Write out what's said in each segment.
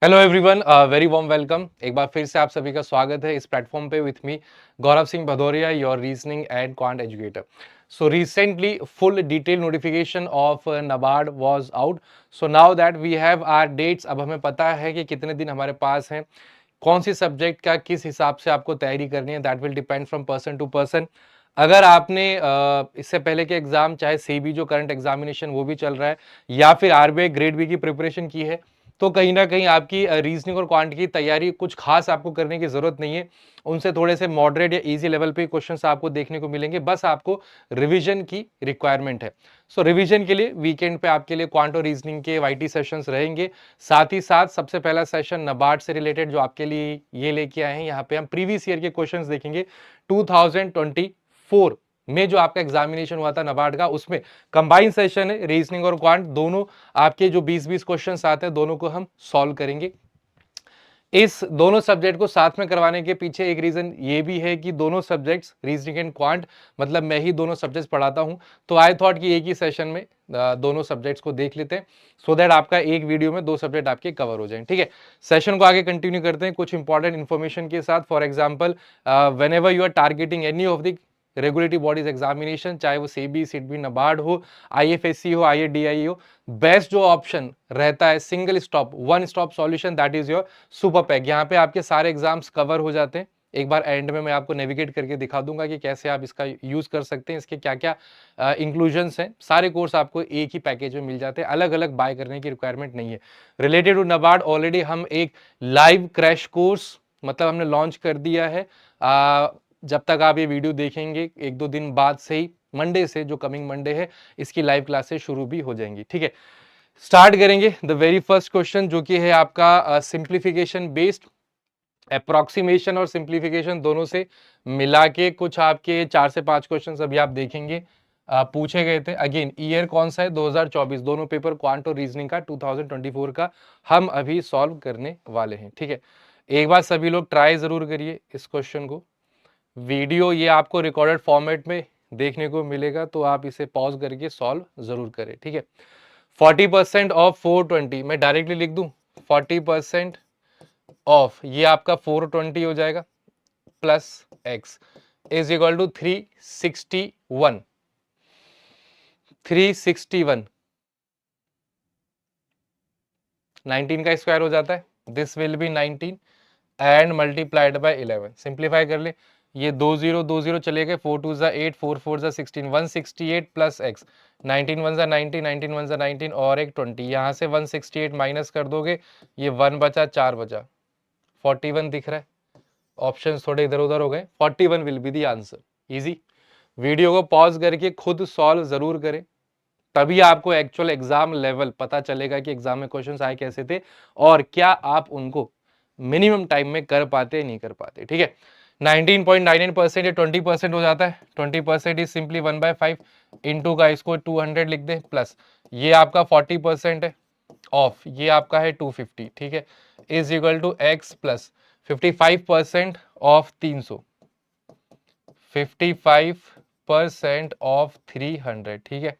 Hello everyone, very warm welcome. एक बार फिर से आप सभी का स्वागत है इस प्लेटफॉर्म पे with me Gaurav Singh Bhadauria, your reasoning and quant educator. So recently full detail notification of NABARD was out. So now that we have our dates, अब हमें पता है कि कितने दिन हमारे पास हैं, कौन सी सब्जेक्ट का किस हिसाब से आपको तैयारी करनी है। That will depend from person to person. अगर आपने इससे पहले के एग्जाम, चाहे सीबी जो करंट एग्जामिनेशन वो भी चल रहा है, या फिर आरबीआई ग्रेड बी की प्रिपरेशन की है, तो कहीं ना कहीं आपकी रीजनिंग और क्वांट की तैयारी कुछ खास आपको करने की जरूरत नहीं है। उनसे थोड़े से मॉडरेट या इजी लेवल पे क्वेश्चंस आपको देखने को मिलेंगे, बस आपको रिवीजन की रिक्वायरमेंट है। सो रिवीजन के लिए वीकेंड पे आपके लिए क्वांट और रीजनिंग के वाईटी सेशंस रहेंगे। साथ ही साथ सबसे पहला सेशन नबार्ड से रिलेटेड जो आपके लिए ये लेके आए हैं, यहाँ पे हम प्रीवियस ईयर के क्वेश्चंस देखेंगे। 2024 में जो आपका एग्जामिनेशन हुआ था नबार्ड का, उसमें कंबाइन सेशन है, रीजनिंग और क्वांट दोनों। आपके जो 20-20 क्वेश्चंस आते हैं, दोनों को हम सॉल्व करेंगे। इस दोनों सब्जेक्ट को साथ में करवाने के पीछे एक रीजन ये भी है कि दोनों सब्जेक्ट्स रीजनिंग एंड क्वांट, मतलब मैं ही दोनों सब्जेक्ट्स पढ़ाता हूं, तो आई थॉट कि एक ही सेशन में दोनों सब्जेक्ट्स को देख लेते हैं, सो दैट आपका एक वीडियो में दो सब्जेक्ट आपके कवर हो जाएं। ठीक है, सेशन को आगे कंटिन्यू करते हैं कुछ इंपॉर्टेंट इन्फॉर्मेशन के साथ। For example, whenever you are targeting any of the regulatory bodies examination, चाहे वो सेबी, सिडबी, नबार्ड हो, आईएफएससी हो, आईएडीआई हो, बेस्ट जो ऑप्शन रहता है single stop, one stop solution, that is your super pack. यहाँ पे आपके सारे एग्जाम्स कवर हो जाते हैं। एक बार एंड में मैं आपको नेविगेट करके दिखा दूंगा कि कैसे आप इसका यूज कर सकते हैं, इसके क्या क्या इंक्लूजन्स हैं। सारे कोर्स आपको एक ही पैकेज में मिल जाते हैं, अलग अलग बाय करने की रिक्वायरमेंट नहीं है। रिलेटेड टू नबार्ड ऑलरेडी हम एक लाइव क्रैश कोर्स, मतलब हमने लॉन्च कर दिया है। जब तक आप ये वीडियो देखेंगे, एक दो दिन बाद से ही, मंडे से, जो कमिंग मंडे है, इसकी लाइव क्लासेस शुरू भी हो जाएंगी। ठीक है, स्टार्ट करेंगे द वेरी फर्स्ट क्वेश्चन, जो कि है आपका सिंप्लीफिकेशन बेस्ड। अप्रोक्सीमेशन और सिंप्लीफिकेशन दोनों से मिला के कुछ आपके 4 से 5 क्वेश्चंस अभी आप देखेंगे पूछे गए थे। अगेन ईयर कौन सा है, 2024। दोनों पेपर क्वांट और रीजनिंग का 2024 का हम अभी सॉल्व करने वाले हैं। ठीक है, एक बार सभी लोग ट्राई जरूर करिए इस क्वेश्चन को। वीडियो ये आपको रिकॉर्डेड फॉर्मेट में देखने को मिलेगा, तो आप इसे पॉज करके सॉल्व जरूर करें। ठीक है, 40% ऑफ 420, मैं डायरेक्टली लिख दूं 40% ऑफ, ये आपका 420 हो जाएगा, plus x is equal to 361। 361 19 का स्क्वायर हो जाता है, this will be 19 and multiplied by 11। Simplify कर ले, ये 2 0 2 0 चले गए, 4 2 8, 4 4 16, 168 प्लस एक्स, 19 1 90, 19 1 19 और एक 20, यहाँ से 168 माइनस कर दोगे, ये 1 बचा, 4 बचा, 41 दिख रहा है। ऑप्शंस थोड़े इधर उधर हो गए, 41 will be the answer. Easy. Video को पॉज करके खुद सॉल्व जरूर करें, तभी आपको एक्चुअल एग्जाम लेवल पता चलेगा कि एग्जाम में क्वेश्चंस आए कैसे थे और क्या आप उनको मिनिमम टाइम में कर पाते नहीं कर पाते। ठीक है, 19.99% या 20% हो जाता है। 20% इज सिंपली 1/5 इंटू का इसको 200 लिख दे, प्लस ये आपका 40% है ऑफ, ये आपका है 250। ठीक है, is equal to x plus 55% of 300, 55% of 300। ठीक है,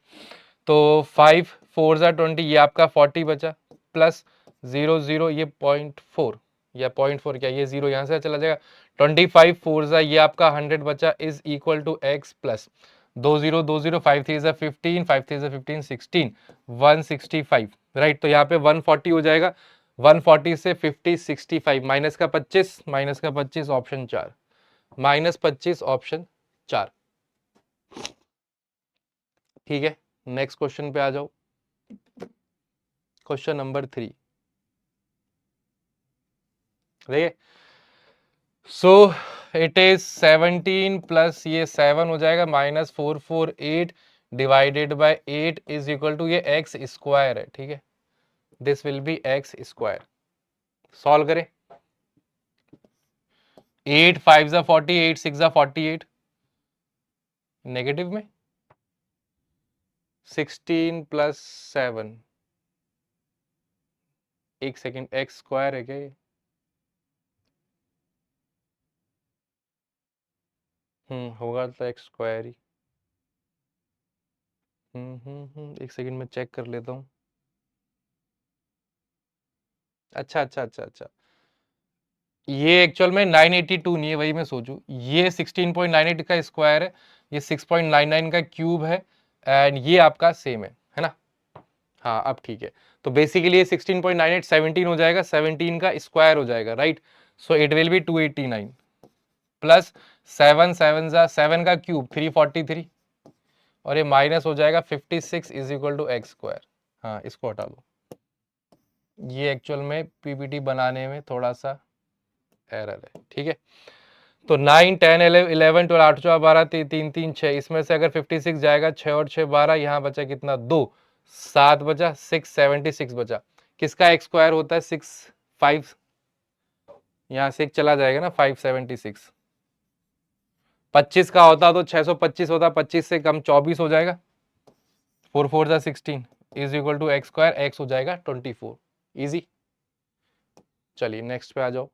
तो 5 4 20, ये आपका 40 बचा, प्लस 0 0, ये 0.4 या 0.4, क्या ये जीरो यहां से चला जाएगा, 25 4 ये आपका 100 बचा, is equal to x plus 2 0 2 0, 5 3 15, 5 3 15 16, 165। Right, तो यहाँ पे 140 हो जाएगा, 140 से 50 65, माइनस का 25, माइनस का 25, ऑप्शन 4, -25 ऑप्शन 4। ठीक है, नेक्स्ट क्वेश्चन पे आ जाओ। क्वेश्चन नंबर 3, देखिए, सो इट इज 17 प्लस ये 7 हो जाएगा, -448 divided by 8 is equal to, ये एक्स स्क्वायर है। ठीक है, this will be x square. Solve करें, 8 5 जा 40, 8 6 जा 48, नेगेटिव में 16 प्लस 7, एक सेकेंड, एक्स स्क्वायर है क्या ये? होगा तो एक्स स्क्वायर ही। एक सेकेंड में चेक कर लेता हूँ। अच्छा अच्छा अच्छा अच्छा, ये एक्चुअल में 982 नहीं है, वही मैं सोचूं, ये 16.98 का स्क्वायर है, ये 6.99 का क्यूब है, एंड ये आपका सेम है ना। हाँ अब ठीक है, तो बेसिकली ये 16.98 17 हो जाएगा, 17 का स्क्वायर हो जाएगा, right. So it will B 289 plus 7 का क्यूब 343, और ये माइनस हो जाएगा 56 is equal to x square. हाँ इसको हटा दो, ये एक्चुअल में पीपीटी बनाने में थोड़ा सा एरर है, ठीक है। तो 9 10 11 12 8 4 12 3 3 6, इसमें से अगर 56 जाएगा, 6 और 6 12, यहाँ बचा कितना, 2, 7 बचा, 676 बचा। किसका एक्स स्क्वायर होता है 6 5, यहाँ से एक चला जाएगा ना, 576। 25 का होता तो 625 होता, 25 से कम 24 हो जाएगा, 4 4 जा 16 is equal to x square, x हो जाएगा 24। इजी। चलिए नेक्स्ट पे आ जाओ।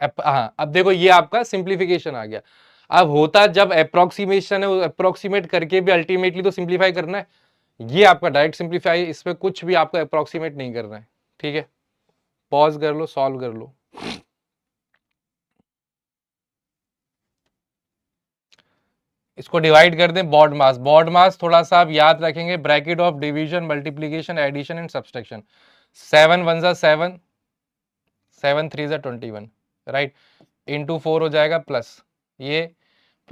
हाँ अब देखो ये आपका सिंप्लीफिकेशन आ गया। अब होता जब अप्रोक्सीमेशन है, अप्रोक्सीमेट करके भी अल्टीमेटली तो सिंप्लीफाई करना है। ये आपका डायरेक्ट सिंप्लीफाई, इसमें कुछ भी आपको अप्रोक्सीमेट नहीं करना है, ठीक है। पॉज कर लो, सॉल्व कर लो। इसको डिवाइड कर दें बॉड मास। बॉड मास थोड़ा सा आप याद रखेंगे, bracket of division multiplication addition and subtraction. 7 1 जा 7, 7 3 जा 21, राइट, इंटू 4 हो जाएगा प्लस ये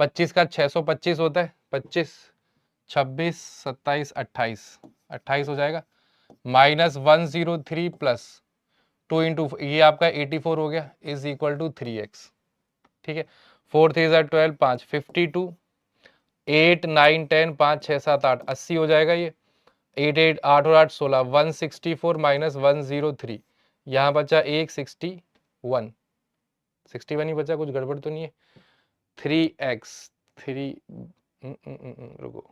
25 का 625 होता है, 25 26 27 28, 28 हो जाएगा, माइनस 103 प्लस 2 इंटू ये आपका 84 हो गया, इज इक्वल टू 3x, ठीक है। 4 3 जा 12, 5 52, 8 9 10 5 6 7 8 80 हो जाएगा ये, 8 8 8 और 8 16, 164 माइनस 103, यहाँ बचा 161, 61 ही बचा, कुछ गड़बड़ तो नहीं है। 3x 3 रुको,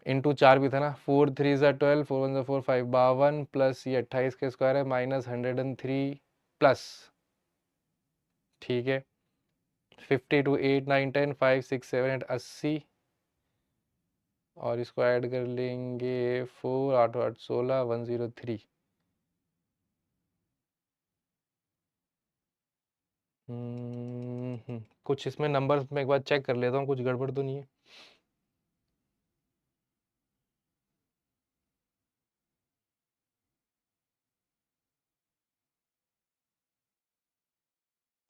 इंटू 4 भी था ना, 4 3 जा 12, 4 1 जा 4 5 52 प्लस ये 28 के स्क्वायर है, माइनस 103 प्लस, ठीक है, 52 8 9 10 5 6 7 8 80, और इसको ऐड कर लेंगे 4 8 8 16 103। कुछ इसमें नंबर्स में एक बार चेक कर लेता हूँ, कुछ गड़बड़ तो नहीं है।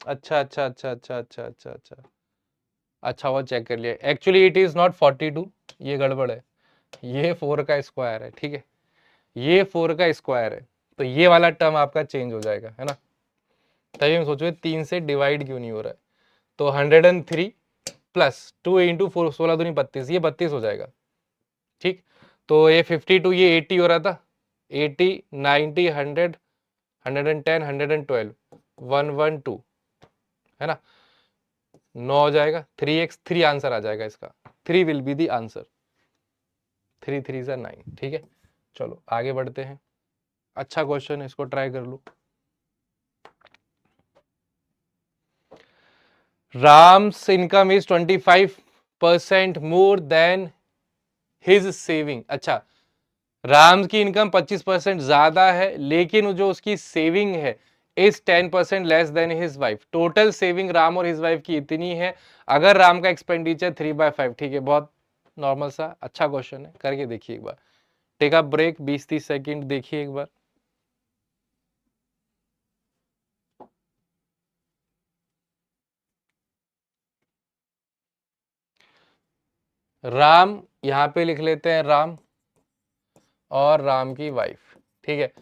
अच्छा अच्छा अच्छा अच्छा अच्छा अच्छा अच्छा, अच्छा वो चेक कर लिया, एक्चुअली इट इज नॉट 42, ये गड़बड़ है, ये 4 का स्क्वायर है, ठीक है, ये 4 का स्क्वायर है, तो ये वाला टर्म आपका चेंज हो जाएगा, है ना। तभी मैं सोचो 3 से डिवाइड क्यों नहीं हो रहा है। तो 103 प्लस 2 इंटू 4, 16 दूनी 32, ये 32 हो जाएगा, ठीक। तो ये 52, ये 80 हो रहा था, 80 90 100 110 112 112, है ना, 9 हो जाएगा, 3x 3 आंसर आ जाएगा इसका, 3 विल बी दी आंसर, 3 3 जा 9, ठीक है। चलो आगे बढ़ते हैं, अच्छा क्वेश्चन है, इसको ट्राई कर लो। Ram's income is 25% more than his saving. अच्छा, राम की इनकम 25% ज्यादा है, लेकिन जो उसकी सेविंग है is 10% less than his wife. Total saving Ram और हिज वाइफ की इतनी है, अगर राम का एक्सपेंडिचर 3/5, ठीक है, बहुत नॉर्मल सा अच्छा क्वेश्चन है, करके देखिए एक बार। टेक अ ब्रेक 20-30 सेकेंड, देखिए एक बार। राम, यहां पे लिख लेते हैं राम और राम की वाइफ, ठीक है।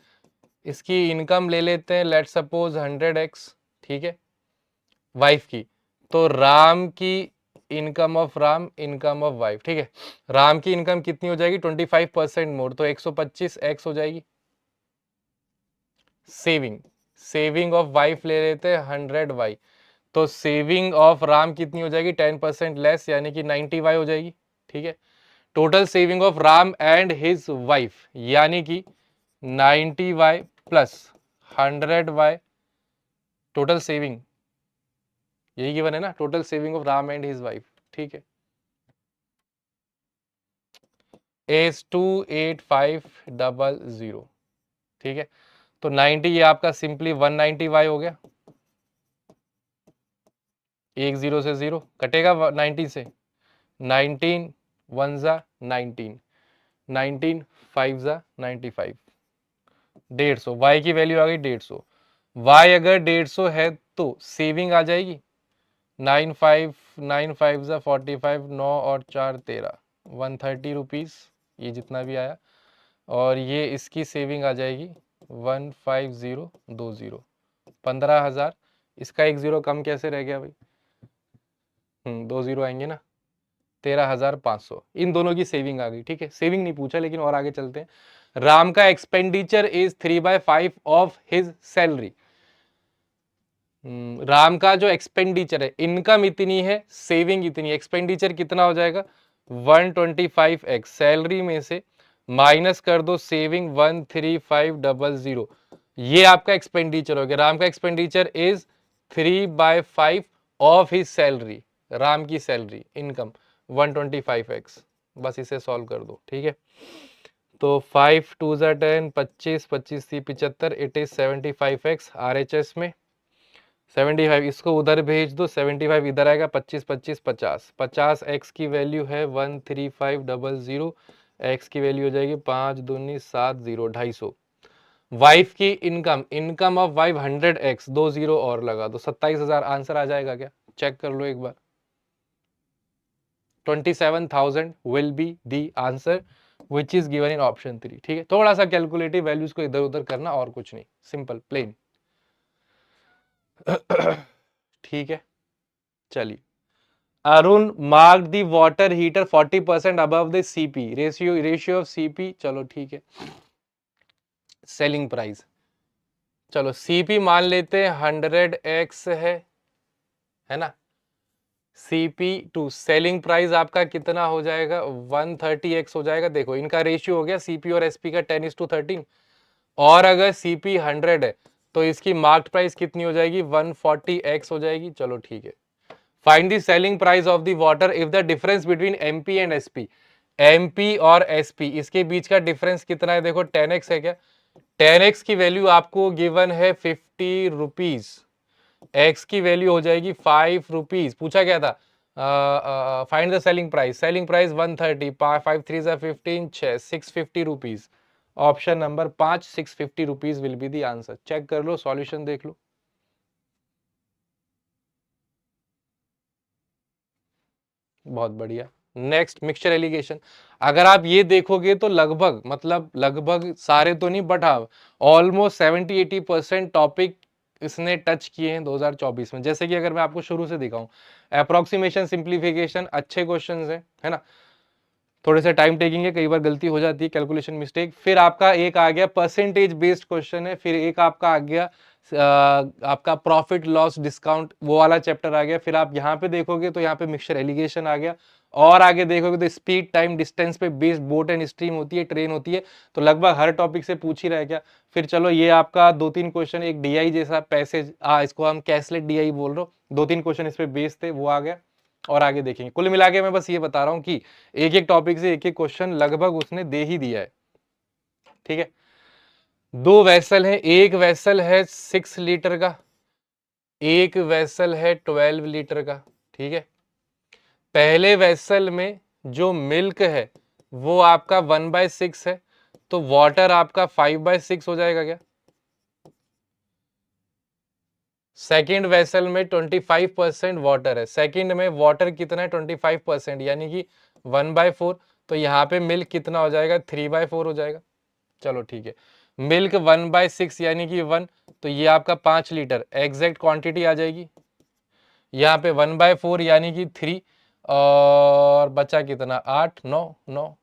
इसकी इनकम ले लेते हैं, लेट सपोज 100x, ठीक है, वाइफ की। तो राम की income of Ram, income of wife, ठीक है। राम की इनकम कितनी हो जाएगी 25% मोर, तो 125x हो जाएगी। सेविंग, सेविंग ऑफ वाइफ ले लेते हैं 100y, तो सेविंग ऑफ राम कितनी हो जाएगी 10% लेस, यानी कि 90y हो जाएगी, ठीक है। Total saving of Ram and his wife यानी कि 90y plus 100y, total saving, यही गिवन है ना, total saving of Ram and his wife, ठीक है। S28500, ठीक है। तो 90 ये आपका सिंपली 190y हो गया, 10 से 0 कटेगा 90 से, 19 1 जा 19, 19 5 जा 95, 150, y की वैल्यू आ गई 150। y अगर 150 है तो सेविंग आ जाएगी, 9 जा 45, 9 और 4 13, 130 रुपीज़, ये जितना भी आया। और ये इसकी सेविंग आ जाएगी 15020, 15,000। इसका एक जीरो कम कैसे रह गया भाई, 2 जीरो आएंगे ना, 13,500। इन दोनों की सेविंग आ गई, ठीक है। सेविंग नहीं पूछा लेकिन और आगे चलते हैं। राम का expenditure is 3/5 of his salary. Ram का जो एक्सपेंडिचर है, इनकम इतनी है, सेविंग इतनी, एक्सपेंडिचर कितना हो जाएगा 125x, सैलरी में से माइनस कर दो सेविंग 13500, ये आपका एक्सपेंडिचर हो गया। राम का expenditure is 3/5 of his salary, Ram की सैलरी इनकम 125x, बस इसे सॉल्व कर दो, ठीक है। तो 5 2 10, 25 25 75, इट इज 75x RHS में 75, इसको उधर भेज दो, 75 इधर आएगा, 25 25 50, 50 x की वैल्यू है 13500, x की वैल्यू हो जाएगी 5 दूनी 7 0, 250। वाइफ की income, income of wife 100x, 2 zero और लगा दो, 27,000 आंसर आ जाएगा क्या, चेक कर लो एक बार। 27,000 will be the answer which is given in option 3, ठीक है। थोड़ा सा कैलकुलेटिव वैल्यूज को इधर उधर करना और कुछ नहीं, सिंपल प्लेन। ठीक है, चलिए। Arun mark the water heater 40% above the CP, ratio of CP, चलो ठीक है। सेलिंग प्राइस, चलो सीपी मान लेते हैं 100x है ना। सीपी टू सेलिंग प्राइस आपका कितना हो जाएगा 130x हो जाएगा। देखो इनका रेशियो हो गया सीपी और एसपी का 10:13, और अगर सीपी 100 है तो इसकी मार्क्ड प्राइस कितनी हो जाएगी 140x हो जाएगी। चलो ठीक है। Find the selling price of the water if the difference between MP and SP, MP और एसपी इसके बीच का डिफरेंस कितना है, देखो 10x है क्या, 10x की वैल्यू आपको गिवन है 50 रुपीज, x की वैल्यू हो जाएगी 5 रुपीज। पूछा क्या था, find the selling price, selling price 130, 5 3 15, 650 rupees. Option number 5 650 rupees will be the answer. Check कर लो, सॉल्यूशन देख लो। बहुत बढ़िया। नेक्स्ट मिक्सचर एलिगेशन, अगर आप ये देखोगे तो लगभग, मतलब लगभग सारे तो नहीं बट हाँ ऑलमोस्ट 70-80% टॉपिक इसने टच किए हैं 2024 में। जैसे कि अगर मैं आपको शुरू से दिखाऊं, अप्रोक्सीमेशन, सिंप्लीफिकेशन अच्छे क्वेश्चंस हैं, है ना। थोड़े से टाइम टेकिंग है, कई बार गलती हो जाती है, कैलकुलेशन मिस्टेक। फिर आपका एक आ गया परसेंटेज बेस्ड क्वेश्चन है, फिर एक आपका आ गया आपका प्रॉफिट लॉस डिस्काउंट, वो वाला चैप्टर आ गया। फिर आप यहाँ पे देखोगे तो यहाँ पे मिक्सचर एलिगेशन आ गया, और आगे देखोगे तो स्पीड टाइम डिस्टेंस पे बेस्ड बोट एंड स्ट्रीम होती है, ट्रेन होती है। तो लगभग हर टॉपिक से पूछ ही रहा है क्या। फिर चलो ये आपका 2-3 क्वेश्चन, एक डीआई जैसा पैसेज, इसको हम कैशलेट डीआई बोल रहे हो, 2-3 क्वेश्चन इस पे बेस्ड थे, वो आ गया। और आगे देखेंगे। कुल मिला के मैं बस ये बता रहा हूं कि एक एक टॉपिक से एक एक क्वेश्चन लगभग उसने दे ही दिया है, ठीक है। दो वैसल है, एक वैसल है 6 लीटर का, एक वैसल है 12 लीटर का, ठीक है। पहले वैसल में जो मिल्क है वो आपका 1/6 है, तो वाटर आपका 5/6 हो जाएगा क्या। सेकेंड वेसल में 25% वाटर है, सेकेंड में वाटर कितना है 25%, यानी कि 1/4, तो यहाँ पे मिल्क कितना हो जाएगा 3/4 हो जाएगा। चलो ठीक है, मिल्क 1/6 यानी कि 1, तो ये आपका 5 लीटर एग्जैक्ट क्वांटिटी आ जाएगी। यहाँ पे 1/4 यानी कि 3, और बचा कितना 8 9 9,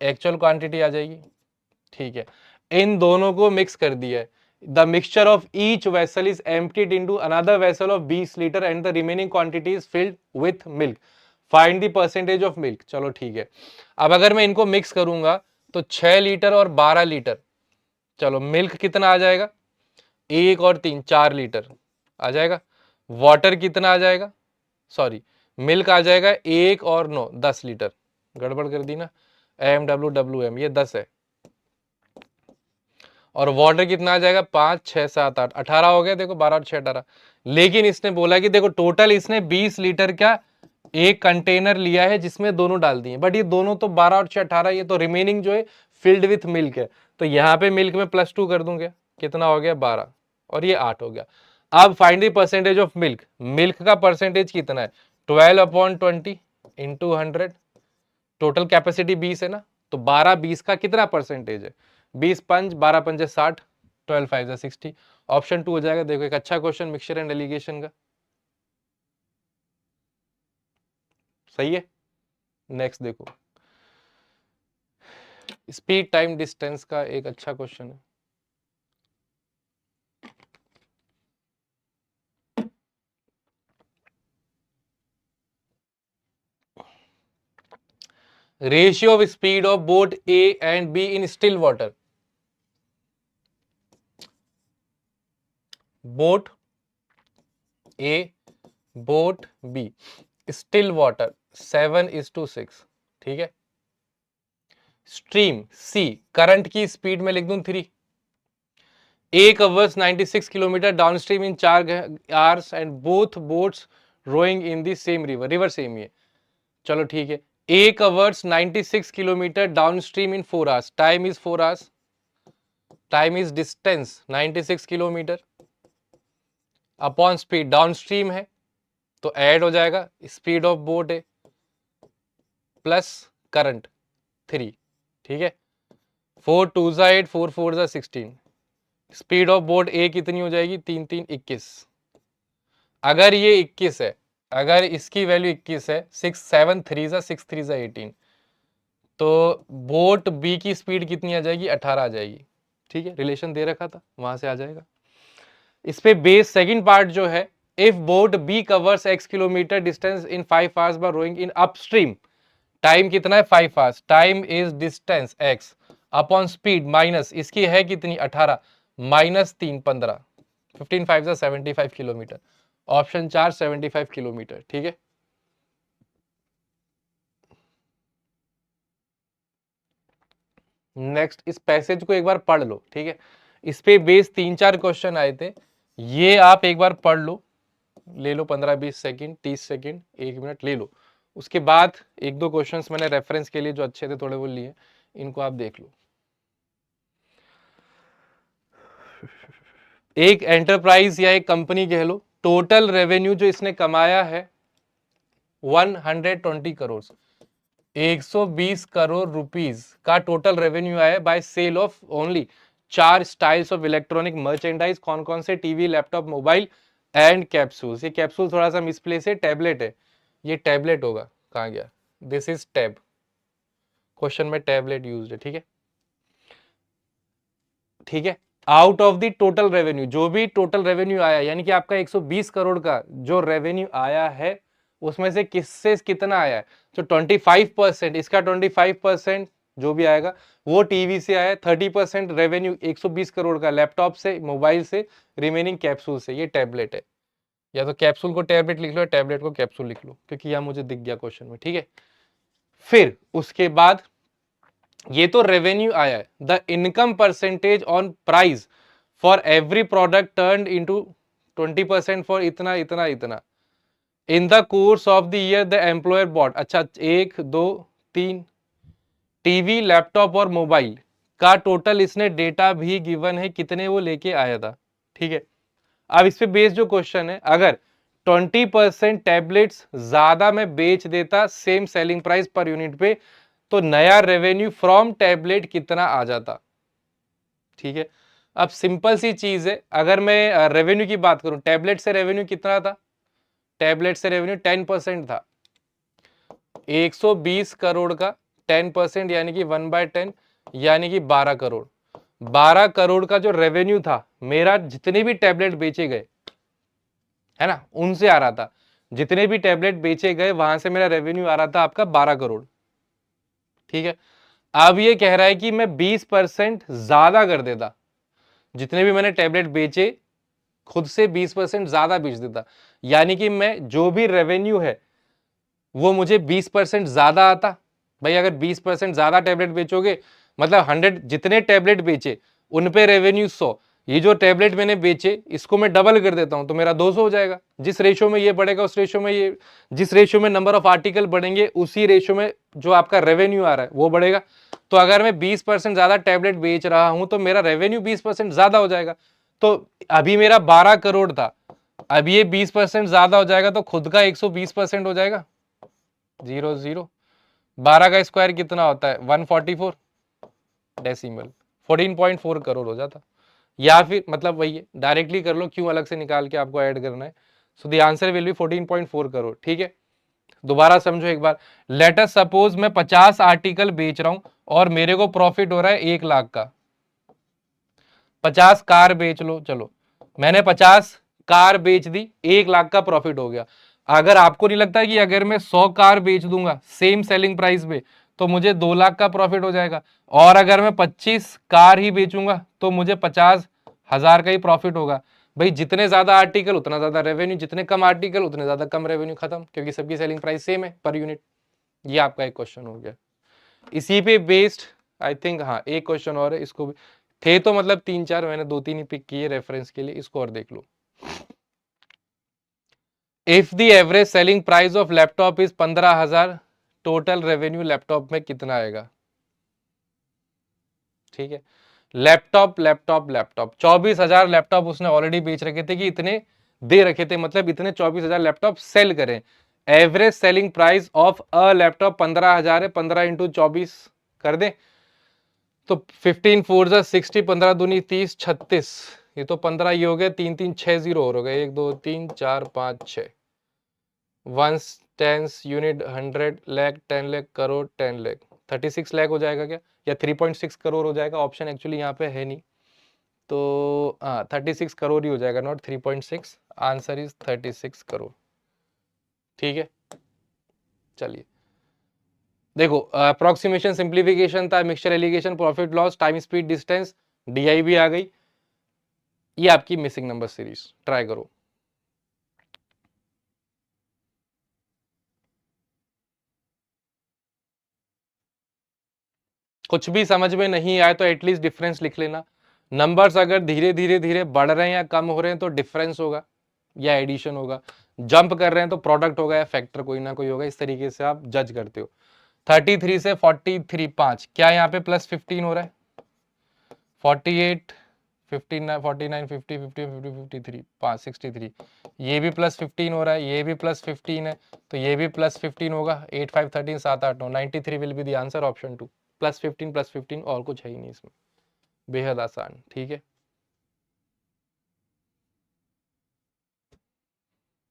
एक्चुअल क्वांटिटी आ जाएगी, ठीक है। इन दोनों को मिक्स कर दिया है। The mixture of each vessel is emptied into another vessel of 20 litre and the remaining quantity is filled with milk, find the percentage of milk. चलो ठीक है, अब अगर मैं इनको मिक्स करूंगा तो 6 लीटर और 12 लीटर, चलो मिल्क कितना आ जाएगा, 1 और 3 4 लीटर आ जाएगा। वाटर कितना आ जाएगा, सॉरी मिल्क आ जाएगा 1 और 9 10 लीटर, गड़बड़ कर दी ना, AMWWM ये 10 है, और वाटर कितना आ जाएगा 5 6 7 8 18 हो गया, देखो 12 और 6 18। लेकिन इसने बोला कि देखो टोटल इसने 20 लीटर का एक कंटेनर लिया है जिसमें दोनों डाल दिए, बट ये दोनों तो 12 और 6 18, ये तो रिमेनिंग जो है फिल्ड विथ मिल्क है, तो यहाँ पे मिल्क में +2 कर दूंगा, कितना हो गया 12 और ये 8 हो गया। अब find the percentage of milk, milk का परसेंटेज कितना है 12/20 इंटू 100, टोटल कैपेसिटी 20 है ना, तो 12 20 का कितना परसेंटेज है 20 5 12 5 60, 12 5 60, ऑप्शन 2 हो जाएगा। देखो एक अच्छा क्वेश्चन मिक्सचर एंड एलिगेशन का, सही है। नेक्स्ट देखो स्पीड टाइम डिस्टेंस का एक अच्छा क्वेश्चन है। Ratio of speed of boat A and B in still water, boat A boat B still water 7:6, ठीक है। स्ट्रीम सी करंट की स्पीड में लिख दूं 3, एक hours 96 kilometre downstream in 4 hours and both boats rowing in the same river, river same ही है, चलो ठीक है। एक hours 96 kilometre downstream in 4 hours, time is 4 hours, time is distance 96 kilometre upon speed, down stream है तो add हो जाएगा स्पीड ऑफ बोट है प्लस करंट 3, ठीक है। 4 2 8 4 4 16, स्पीड ऑफ बोट ए कितनी हो जाएगी 3 3 21। अगर ये 21 है, अगर इसकी वैल्यू 21 है, 6 7 3 6 3 18, तो बोट बी की स्पीड कितनी आ जाएगी 18 आ जाएगी, ठीक है। रिलेशन दे रखा था वहां से आ जाएगा। इस पे बेस सेकंड पार्ट जो है, if boat B covers x kilometre distance in 5 hours by rowing in upstream, time कितना है 5 hours, time is distance x upon speed minus इसकी है कितनी 18 माइनस 3 15, 15 5 75 किलोमीटर, ऑप्शन 4 75 किलोमीटर, ठीक है। नेक्स्ट इस पैसेज को एक बार पढ़ लो, ठीक है। इस पे बेस 3-4 क्वेश्चन आए थे, ये आप एक बार पढ़ लो, ले लो 15-20 सेकंड 30 सेकंड 1 मिनट ले लो, उसके बाद एक दो क्वेश्चंस मैंने रेफरेंस के लिए जो अच्छे थे थोड़े वो लिए, इनको आप देख लो। एक एंटरप्राइज या एक कंपनी कह लो, टोटल रेवेन्यू जो इसने कमाया है 120 करोड़, 120 करोड़ रुपीस का टोटल रेवेन्यू आया by sale of only 4 styles of electronic merchandise, कौन कौन से TV laptop mobile and capsules. ये कैप्सूल थोड़ा सा मिसप्लेस है, टैबलेट है, ये टैबलेट होगा, कहां गया, दिस इज टैब, क्वेश्चन में टैबलेट यूज्ड है, ठीक है, ठीक है। Out of the total revenue, जो भी टोटल रेवेन्यू आया, यानी कि आपका 120 करोड़ का जो रेवेन्यू आया है उसमें से किससे कितना आया है, तो 25%, इसका 25% जो भी आएगा वो टीवी से आया, 30% रेवेन्यू 120 करोड़ का लैपटॉप से मोबाइल से, रिमेनिंग कैप्सूल से, ये टैबलेट है। या तो कैप्सूल को टैबलेट लिख लो, टैबलेट को कैप्सूल लिख लो, क्योंकि यह मुझे दिख गया क्वेश्चन में, ठीक है। फिर उसके बाद ये तो रेवेन्यू आया है, the income percentage on price for every product turn into 20% for इतना इतना इतना in the course of the year the employer bought, अच्छा 1 2 3 टीवी लैपटॉप और मोबाइल का टोटल इसने डेटा भी गिवन है कितने वो लेके आया था, ठीक है। अब इस पे बेस्ड जो क्वेश्चन है, अगर 20% टैबलेट्स ज्यादा मैं बेच देता same selling price per unit पे, तो नया रेवेन्यू फ्रॉम टैबलेट कितना आ जाता, ठीक है। अब सिंपल सी चीज है, अगर मैं रेवेन्यू की बात करूं, टैबलेट से रेवेन्यू कितना था, टैबलेट से रेवेन्यू 10% था, 120 करोड़ का 10% यानी कि 1/10 यानी कि 12 करोड़, 12 करोड़ का जो रेवेन्यू था मेरा, जितने भी टैबलेट बेचे गए है ना उनसे आ रहा था, जितने भी टैबलेट बेचे गए वहां से मेरा रेवेन्यू आ रहा था आपका 12 करोड़, ठीक है। अब ये कह रहा है कि मैं 20% ज्यादा कर देता, जितने भी मैंने टैबलेट बेचे खुद से 20% ज्यादा बेच देता, यानी कि मैं जो भी रेवेन्यू है वो मुझे 20% ज्यादा आता, भाई अगर 20% ज्यादा टैबलेट बेचोगे, मतलब 100 जितने टैबलेट बेचे उन पे रेवेन्यू 100, ये जो टैबलेट मैंने बेचे इसको मैं डबल कर देता हूं तो मेरा 200 हो जाएगा। जिस रेशो में ये बढ़ेगा उस रेशो में ये, जिस रेशो में नंबर ऑफ आर्टिकल बढ़ेंगे उसी रेशो में जो आपका रेवेन्यू आ रहा है वो बढ़ेगा। तो अगर मैं 20% ज्यादा टैबलेट बेच रहा हूं तो मेरा रेवेन्यू 20% ज्यादा हो जाएगा। तो अभी मेरा 12 करोड़ था, अब ये 20% ज्यादा हो जाएगा तो खुद का 120% हो जाएगा। 0 0 12 का स्क्वायर कितना होता है 144 डेसिमल, 14.4 करोड़ हो जाता। या फिर मतलब वही है, डायरेक्टली कर लो, क्यों अलग से निकाल के आपको ऐड करना है। So the answer will be 14.4 crore. ठीक है, दोबारा समझो एक बार। लेट अस सपोज मैं 50 आर्टिकल बेच रहा हूं और मेरे को प्रॉफिट हो रहा है 1 लाख का। 50 कार बेच लो, चलो मैंने 50 कार बेच दी, 1 लाख का प्रॉफिट हो गया। अगर आपको नहीं लगता कि अगर मैं 100 कार बेच दूंगा सेम सेलिंग प्राइस पे तो मुझे 2 लाख का प्रॉफिट हो जाएगा, और अगर मैं 25 कार ही बेचूंगा तो मुझे 50,000 का ही प्रॉफिट होगा। भाई जितने ज्यादा आर्टिकल उतना ज्यादा रेवेन्यू, जितने कम आर्टिकल उतने ज्यादा कम रेवेन्यू, खत्म, क्योंकि सबकी सेलिंग प्राइस सेम है पर यूनिट। ये आपका एक क्वेश्चन हो गया इसी पे बेस्ड। आई थिंक हाँ एक क्वेश्चन और है, इसको भी थे तो मतलब 3 4, मैंने 2 3 ही पिक किए रेफरेंस के लिए, इसको और देख लो। If the average selling price of laptop is 15,000, total revenue laptop में कितना आएगा। ठीक है, लैपटॉप लैपटॉप लैपटॉप 24,000 लैपटॉप उसने ऑलरेडी बेच रखे थे, कि इतने दे रखे थे, मतलब इतने 24,000 लैपटॉप सेल करें। Average selling price of a laptop 15,000 है, 15 इंटू 24 कर दे तो 15 4 60, 15 दूनी 30, 36, ये तो 15 ये हो गया, 3 3 6 0 और हो गए, 1 2 3 4 5 6, ones tens unit 100 lakh 10 lakh crore 10 lakh 36 lakh हो जाएगा क्या, या 3.6 करोड़ हो जाएगा। ऑप्शन एक्चुअली यहाँ पे है नहीं, तो हाँ 36 करोड़ ही हो जाएगा, नॉट 3.6। Answer is 36 crore. ठीक है, चलिए देखो, अप्रोक्सीमेशन सिंप्लीफिकेशन था, mixture allegation, profit loss, time speed distance, DI भी आ गई। ये आपकी मिसिंग नंबर सीरीज ट्राई करो। कुछ भी समझ में नहीं आए तो एटलीस्ट डिफरेंस लिख लेना। नंबर्स अगर धीरे धीरे धीरे बढ़ रहे हैं या कम हो रहे हैं तो डिफरेंस होगा या एडिशन होगा, जंप कर रहे हैं तो प्रोडक्ट होगा या फैक्टर कोई ना कोई होगा। इस तरीके से आप जज करते हो। 33 से 43 5, क्या यहाँ पे +15 हो रहा है। 48 59 49 50 50 50 53 5 63, ये भी +15 हो रहा है, ये भी +15 है, तो ये भी +15 होगा। 8 5 13 7 8 9 93 will be the answer, option 2। +15 और कुछ है ही नहीं इसमें, बेहद आसान। ठीक है,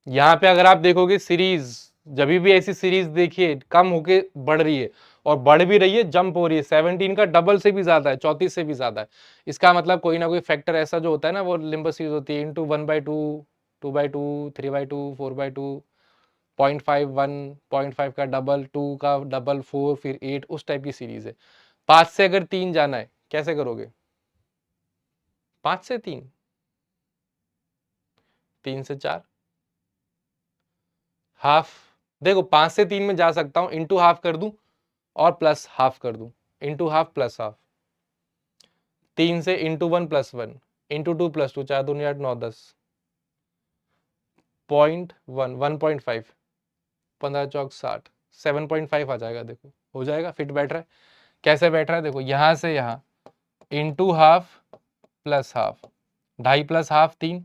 यहाँ पे अगर आप देखोगे सीरीज, जब भी ऐसी सीरीज देखिए कम होके बढ़ रही है और बढ़ भी रही है, जंप हो रही है, 17 का डबल से भी ज्यादा है, 34 से भी ज्यादा है, इसका मतलब कोई ना कोई फैक्टर ऐसा जो होता है ना, वो लिम्बस सीरीज होती है, इंटू 1/2 2/2 3/2 4/2 0.5 1.5 का डबल, 2 का डबल 4 फिर 8, उस टाइप की सीरीज है। 5 से अगर 3 जाना है कैसे करोगे, 5 से 3, 3 से 4, हाफ। देखो 5 से 3 में जा सकता हूं, इंटू हाफ कर दूं और प्लस हाफ कर दूं, इंटू हाफ प्लस हाफ। 3 से इंटू 1 प्लस 1 इंटू 2 प्लस 2, 4 दूनी 8 9 10, 0.1 1.5, 15 चौक 60, 7.5 आ जाएगा। देखो हो जाएगा, फिट बैठ रहा है। कैसे बैठ रहा है देखो, यहां से यहां into half plus half, 2.5 plus half 3,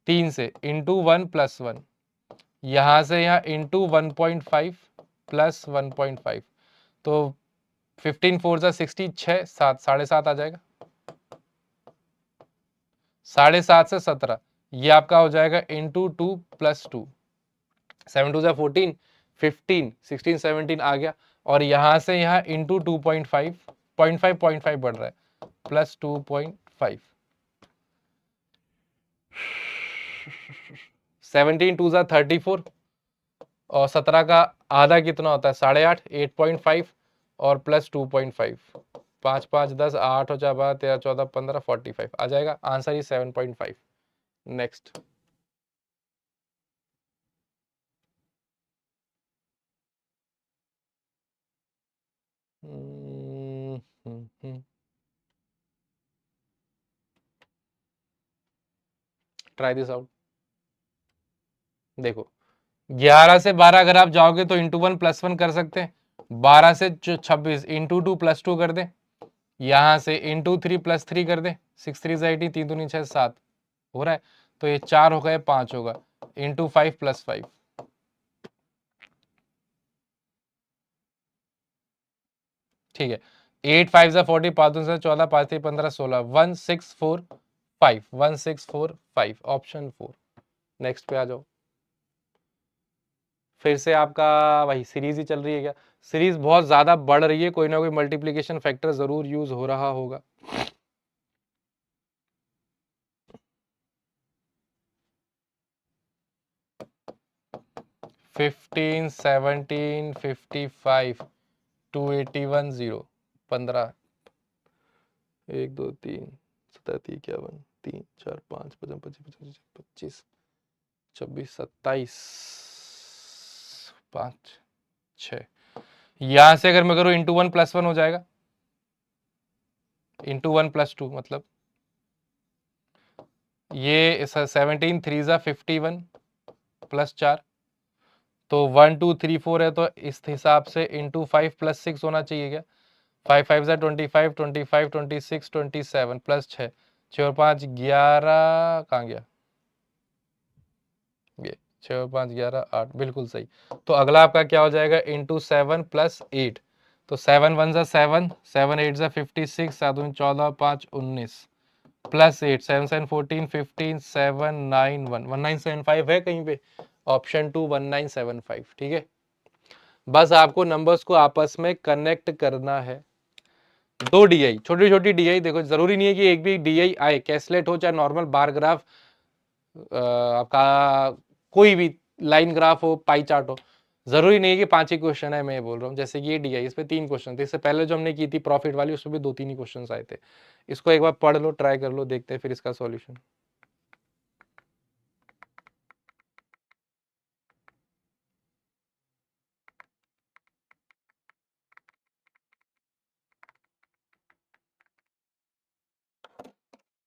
3 से इंटू 1 प्लस 1, यहां से यहां इंटू 1.5 प्लस 1.5, तो 15 4 60, 6 7 7.5 आ जाएगा। 7.5 से 17, ये आपका हो जाएगा इंटू 2 प्लस 2, 7 2 14, 15 16 17 आ गया, और यहां से यहां इंटू 2.5, 0.5 बढ़ रहा है, प्लस 2.5, 17 2 34, और 17 का आधा कितना होता है 8.5, 8.5 और प्लस 2.5, 5 5 10 8 हो 4 12 13 14 15 45 आ जाएगा। Answer is 7.5। Next. Try this out. देखो 11 से 12 अगर आप जाओगे तो इंटू 1 प्लस 1 कर सकते हैं, 12 से 26 इंटू 2 प्लस 2 कर दें, यहां से इंटू 3 प्लस 3 कर दें, 6 3 18, 3 2 6 7 हो रहा है, तो ये 4 हो गए, 5 होगा, इंटू 5 प्लस 5, ठीक है। 8 5 जा 40, 5 2 से 14, 5 3 15 16, 1 6 4 5, 1 6 4 5, ऑप्शन 4। नेक्स्ट पे आ जाओ। फिर से आपका वही सीरीज ही चल रही है क्या? सीरीज बहुत ज्यादा बढ़ रही है, कोई ना कोई मल्टीप्लीकेशन फैक्टर जरूर यूज हो रहा होगा। 15 17 55 281 0 15 1 2 3 17 51 3 4 5 55 25 25 26 27 5 6, यहां से अगर मैं करूं इंटू 1 प्लस 1 हो जाएगा, इंटू 1 प्लस 2 मतलब ये 17 3 जा 51 प्लस 4, तो 1 2 3 4 है, तो इस हिसाब से इंटू 5 प्लस 6 होना चाहिए क्या? 5 5 जा 25 25 26 27 प्लस 6, 6 और 5 11, कहाँ गया ये, 6 और 5 11 8, बिल्कुल सही। तो अगला आपका क्या हो जाएगा, इंटू 7 प्लस 8, तो 7 1 जा 7, 7 8 जा 56, 7 2 14, 5 19 प्लस 8, 7 7 14 15 7 9 1, 1975 है कहीं पे, ऑप्शन 2 1975, ठीक है। बस आपको नंबर्स को आपस में कनेक्ट करना है। दो डीआई, छोटी छोटी डीआई, देखो जरूरी नहीं है कि एक भी डीआई आए, कैसलेट हो चाहे नॉर्मल बार ग्राफ, आपका कोई भी लाइन ग्राफ हो, पाई चार्ट हो, जरूरी नहीं है कि 5 ही क्वेश्चन है। मैं ये बोल रहा हूँ जैसे कि ये डीआई, इस पे 3 क्वेश्चन थे, इससे पहले जो हमने की थी प्रॉफिट वाली, उसमें भी 2-3 ही क्वेश्चन आए थे। इसको एक बार पढ़ लो, ट्राई कर लो, देखते हैं फिर इसका सॉल्यूशन।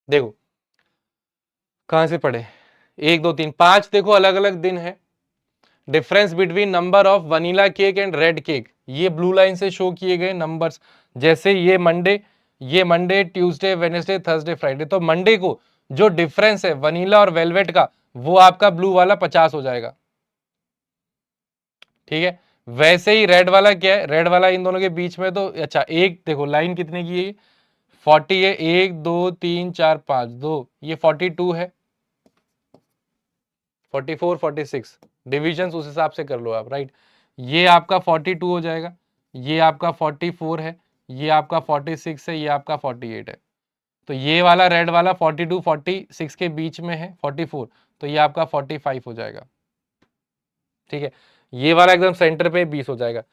देखो कहां से पढ़े, 1 2 3 5, देखो अलग अलग दिन है। Difference between number of vanilla cake and red cake, ये ब्लू लाइन से शो किए गए नंबर्स। जैसे ये Monday Tuesday Wednesday Thursday Friday, तो मंडे को जो डिफरेंस है वनीला और वेलवेट का, वो आपका ब्लू वाला 50 हो जाएगा, ठीक है। वैसे ही रेड वाला क्या है, रेड वाला इन दोनों के बीच में, तो अच्छा एक देखो लाइन कितने की है, 40 है, 1 2 3 4 5 2, ये 42 है, 44 46, डिविजन उस हिसाब से कर लो आप, राइट। ये आपका 42 हो जाएगा, ये आपका 44 है, ये आपका 46 है, ये आपका 48 है। तो ये वाला रेड वाला 42 46 के बीच में है, 44, तो ये आपका 45 हो जाएगा, ठीक है। ये वाला एकदम सेंटर पे 20 हो जाएगा।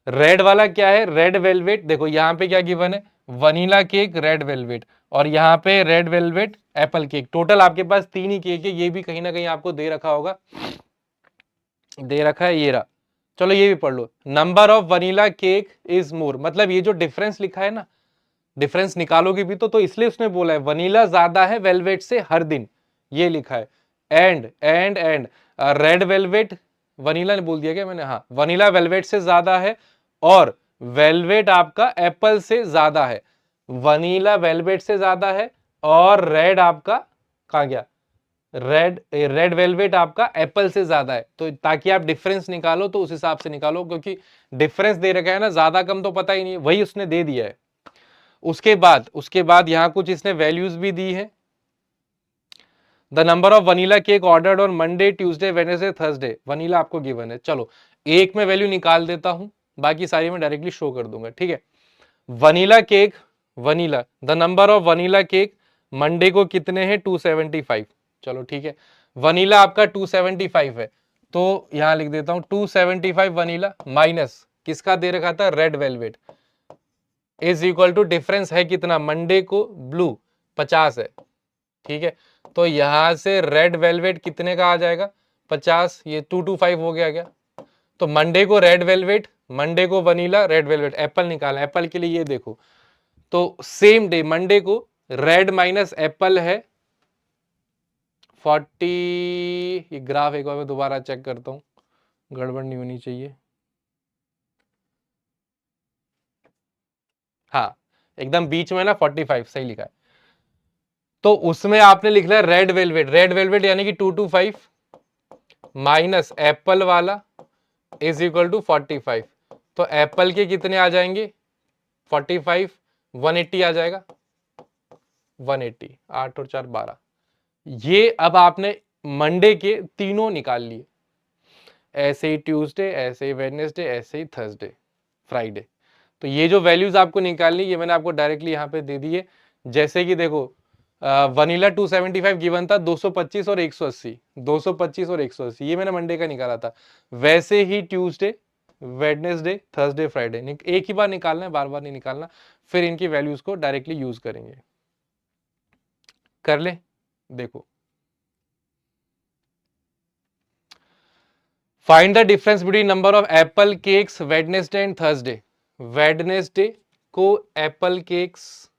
रेड वाला क्या है, रेड वेलवेट, देखो यहाँ पे क्या गिवन है, वनीला केक रेड वेलवेट, और यहाँ पे red velvet Apple cake, total आपके पास 3 ही केक है। ये भी कहीं ना कहीं आपको दे रखा होगा, दे रखा है, ये रहा। चलो ये भी पढ़ लो, number of vanilla cake is more, मतलब ये जो डिफरेंस लिखा है ना, डिफरेंस निकालोगे भी तो इसलिए उसने बोला है वनीला ज्यादा है वेलवेट से हर दिन, ये लिखा है। एंड रेड वेलवेट, वनीला ने बोल दिया क्या मैंने, हाँ, वनीला वेलवेट से ज्यादा है, और वेलवेट आपका एप्पल से ज्यादा है, वनीला वेलवेट से ज्यादा है, और रेड आपका कहां गया, रेड वेलवेट आपका एप्पल से ज्यादा है। तो ताकि आप डिफरेंस निकालो तो उस हिसाब से निकालो, क्योंकि डिफरेंस दे रखा है ना, ज्यादा कम तो पता ही नहीं, वही उसने दे दिया है। उसके बाद यहां कुछ इसने वैल्यूज भी दी है। The number of vanilla cake ordered on Monday Tuesday Wednesday Thursday, vanilla आपको गिवन है। चलो एक में वैल्यू निकाल देता हूं, बाकी सारी में डायरेक्टली शो कर दूंगा, ठीक है। Vanilla cake, vanilla, the number of vanilla cake Monday को कितने हैं, 275, चलो ठीक है। वनीला आपका 275 है, तो यहां लिख देता हूं 275 वनीला माइनस किसका दे रखा था, red velvet, is equal to difference है कितना, मंडे को ब्लू 50 है, ठीक है। तो यहां से रेड वेलवेट कितने का आ जाएगा, 50, ये 225 हो गया क्या। तो मंडे को रेड वेलवेट, मंडे को वनीला, रेड वेलवेट, एप्पल निकाला, एप्पल के लिए ये देखो, तो सेम डे मंडे को रेड माइनस एप्पल है 40, ये ग्राफ एक बार मैं दोबारा चेक करता हूँ, गड़बड़ नहीं होनी चाहिए। हाँ, एकदम बीच में ना 45 सही लिखा है। तो उसमें आपने लिख लिया रेड वेलवेट, रेड वेलवेट यानी कि 225 माइनस एप्पल वाला इज इक्वल टू 45। तो एप्पल के कितने आ जाएंगे 45, 180 आ जाएगा, 180, 8 और 4 12। ये अब आपने मंडे के तीनों निकाल लिए, ऐसे ही ट्यूसडे, ऐसे ही वेडनेसडे, ऐसे ही थर्सडे, फ्राइडे। तो ये जो वैल्यूज आपको निकालनी, ये मैंने आपको डायरेक्टली यहाँ पे दे दी है। जैसे कि देखो वनीला 275 गिवन था, 225 और 180, 225 और 180, ये मैंने मंडे का निकाला था। वैसे ही ट्यूसडे, वेडनेसडे, थर्सडे, फ्राइडे, एक ही बार निकालना है, बार बार नहीं निकालना। फिर इनकी वैल्यूज को डायरेक्टली यूज करेंगे। कर ले, देखो find the difference between number of Apple cakes Wednesday and Thursday. Wednesday को एप्पल केक्स,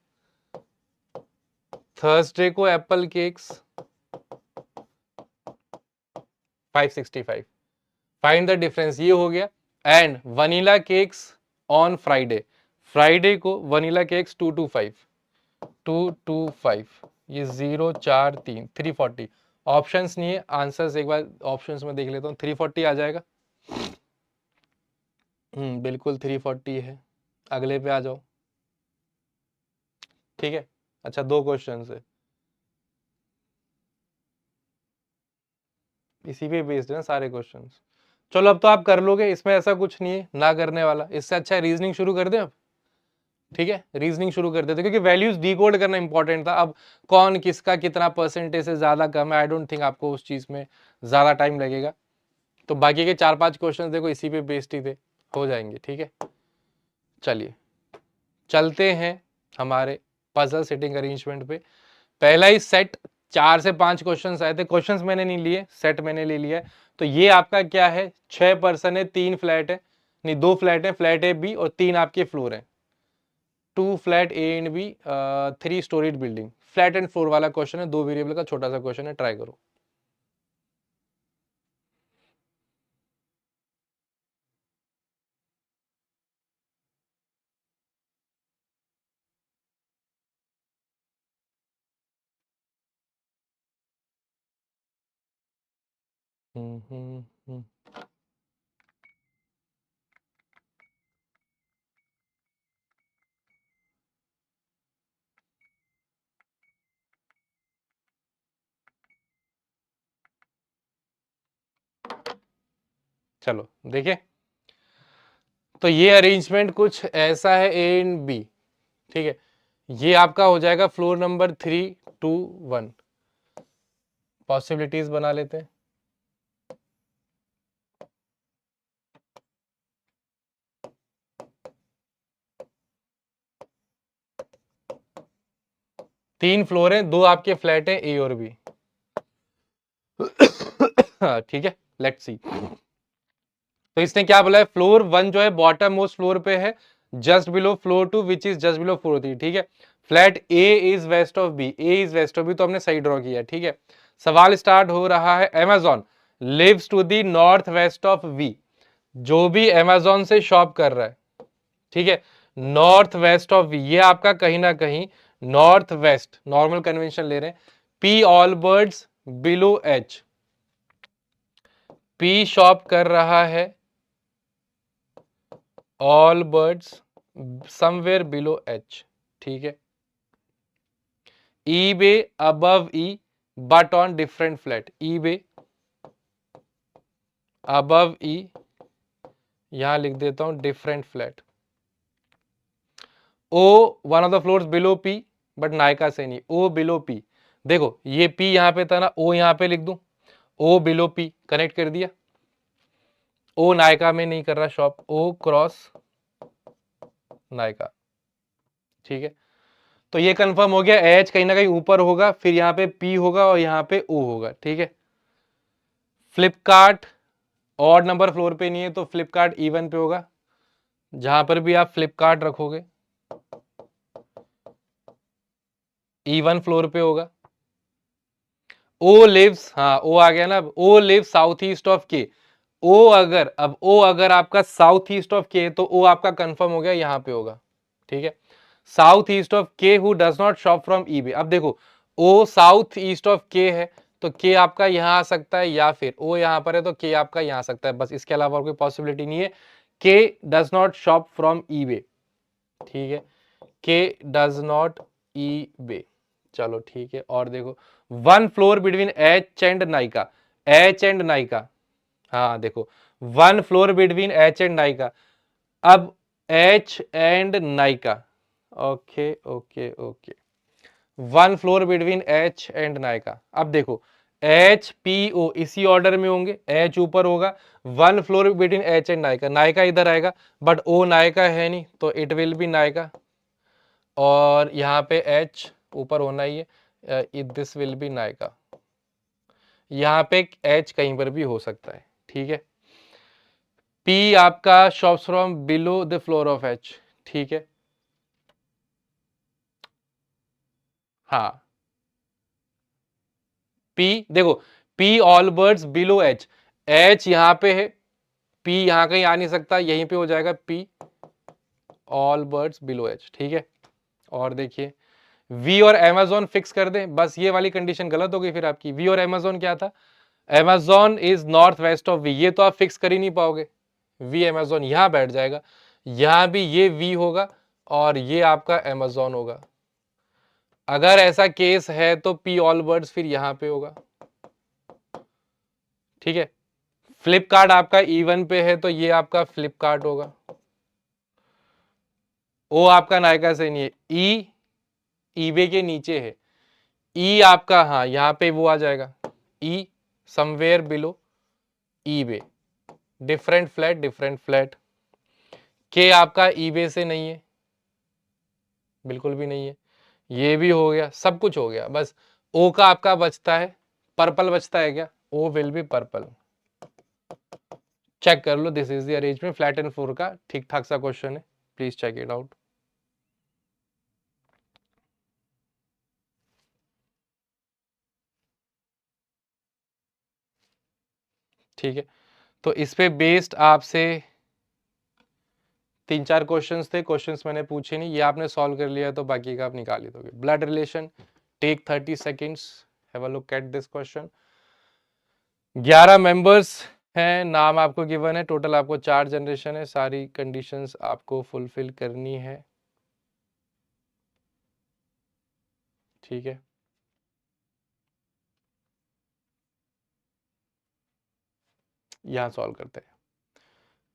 थर्सडे को Apple cakes 565। Find the difference, ये हो गया। And vanilla cakes on Friday, Friday को वनीला केक्स 225, 225, ये 0 4 3 340। ऑप्शंस नहीं है, आंसर्स एक बार ऑप्शंस में देख लेता हूँ। 340 आ जाएगा, बिल्कुल 340 है। अगले पे आ जाओ, ठीक है। अच्छा, 2 क्वेश्चन है, इसी पे बेस्ड है ना सारे क्वेश्चंस। चलो अब तो आप कर लोगे, इसमें ऐसा कुछ नहीं है ना करने वाला। इससे अच्छा रीजनिंग शुरू कर दें अब, ठीक है। रीजनिंग शुरू कर देते, क्योंकि वैल्यूज डिकोड करना इंपॉर्टेंट था। अब कौन किसका कितना परसेंटेज से ज्यादा कम है, आई डोंट थिंक आपको उस चीज में ज्यादा टाइम लगेगा। तो बाकी के 4-5 क्वेश्चन देखो इसी पे बेस्ड ही थे, हो जाएंगे, ठीक है। चलिए चलते हैं हमारे पजल सेटिंग अरेंजमेंट पे। पहला ही सेट 4 से 5 क्वेश्चंस आए थे, क्वेश्चंस मैंने नहीं लिए, सेट मैंने ले लिया है। तो ये आपका क्या है, 6 पर्सन है, 3 फ्लैट है, नहीं 2 फ्लैट है, फ्लैट ए बी, और 3 आपके फ्लोर है, 2 flat A and B, 3 storeyed building. Flat and floor वाला क्वेश्चन है, 2 वेरिएबल का छोटा सा क्वेश्चन है, ट्राई करो। हम्म हम्म हम्म चलो देखिए, तो ये अरेंजमेंट कुछ ऐसा है, ए एंड बी, ठीक है। ये आपका हो जाएगा फ्लोर नंबर 3, 2, 1। पॉसिबिलिटीज बना लेते हैं। तीन फ्लोर हैं, 2 आपके फ्लैट हैं, ए और बी। ठीक है, लेट्स सी। तो इसने क्या बोला है, फ्लोर 1 जो है बॉटम मोस्ट फ्लोर पे है, just below floor 2 which is just below floor 3, ठीक है। Flat A is west of B, A is west of B, तो हमने सही ड्रॉ किया, ठीक है। सवाल स्टार्ट हो रहा है, Amazon lives to the north west of V. जो भी Amazon से शॉप कर रहा है, ठीक है, नॉर्थ वेस्ट ऑफ वी, ये आपका कहीं ना कहीं नॉर्थ वेस्ट, नॉर्मल कन्वेंशन ले रहे हैं। P all birds below H, P shop कर रहा है all birds somewhere below H, ठीक है। E bay above E but on different flat, E bay above E, यहां लिख देता हूं different flat. O one of the floors below P, but Nayika से नहीं, ओ बिलो पी। देखो ये पी यहां पे था ना, ओ यहां पे लिख दूं, ओ बिलो पी, कनेक्ट कर दिया। ओ नायका में नहीं कर रहा शॉप, ओ क्रॉस नायका, ठीक है। तो ये कंफर्म हो गया, एच कहीं ना कहीं ऊपर होगा, फिर यहाँ पे पी होगा और यहाँ पे ओ होगा, ठीक है। फ्लिपकार्ट ऑड नंबर फ्लोर पे नहीं है, तो फ्लिपकार्ट इवन पे होगा। जहां पर भी आप फ्लिपकार्ट रखोगे इवन फ्लोर पे होगा। ओ लिव्स, हाँ ओ आ गया ना, अब ओ लिव साउथ ईस्ट ऑफ के। ओ अगर, अब ओ अगर आपका साउथ ईस्ट ऑफ के, तो ओ आपका कंफर्म हो गया, यहां पे होगा, ठीक है। South east of K who does not shop from eBay. अब देखो ओ साउथ ईस्ट ऑफ के है, तो के आपका यहां आ सकता है, या फिर ओ यहां पर है तो के आपका यहां आ सकता है, बस इसके अलावा और कोई पॉसिबिलिटी नहीं है। के does not shop from eBay, ठीक है, के डज नॉट ईबे। चलो ठीक है, और देखो one floor between H and Naika, H and Naika, हाँ देखो one floor between H and Naika. अब H and Naika, okay okay okay, one floor between H and Naika. अब देखो एच पी ओ इसी ऑर्डर में होंगे, एच ऊपर होगा, one floor between H and Nykaa, Nykaa इधर आएगा, बट ओ नाइका है नहीं, तो इट विल बी नाइका, और यहाँ पे एच ऊपर होना ही है, दिस विल बी नाइका, यहाँ पे एच कहीं पर भी हो सकता है, ठीक है। पी आपका shops from below the floor of H, ठीक है, हाँ पी देखो, P all birds below H, H यहां पे है, पी यहां कहीं आ नहीं सकता, यहीं पे हो जाएगा P all birds below H, ठीक है। और देखिए वी और Amazon फिक्स कर दें, बस ये वाली कंडीशन गलत हो गई फिर आपकी। वी और Amazon क्या था, Amazon is north west of V, ये तो आप फिक्स कर ही नहीं पाओगे, वी Amazon यहां बैठ जाएगा, यहां भी ये वी होगा और ये आपका Amazon होगा। अगर ऐसा केस है तो पी ऑल बर्ड्स फिर यहां पे होगा, ठीक है। फ्लिपकार्ट आपका E1 पे है तो ये आपका फ्लिपकार्ट होगा। ओ आपका नायका से नहीं है, ई ईबे के नीचे है, ई आपका हाँ यहां पे वो आ जाएगा, E somewhere below E bay, different flat. के आपका ईबे से नहीं है, बिल्कुल भी नहीं है, ये भी हो गया, सब कुछ हो गया, बस ओ का आपका बचता है, पर्पल बचता है क्या, O will be purple. Check कर लो, this is the arrangement, flat and four का ठीक ठाक सा क्वेश्चन है, प्लीज चेक इट आउट। ठीक है, तो इस पे बेस्ड आपसे 3-4 क्वेश्चंस थे, क्वेश्चंस मैंने पूछे नहीं, ये आपने सॉल्व कर लिया तो बाकी का आप निकाल ही दोगे। Blood relation, take 30 seconds, have a look at this question. 11 members हैं, नाम आपको गिवन है, टोटल आपको 4 जनरेशन है, सारी कंडीशंस आपको फुलफिल करनी है, ठीक है। यहां सॉल्व करते हैं।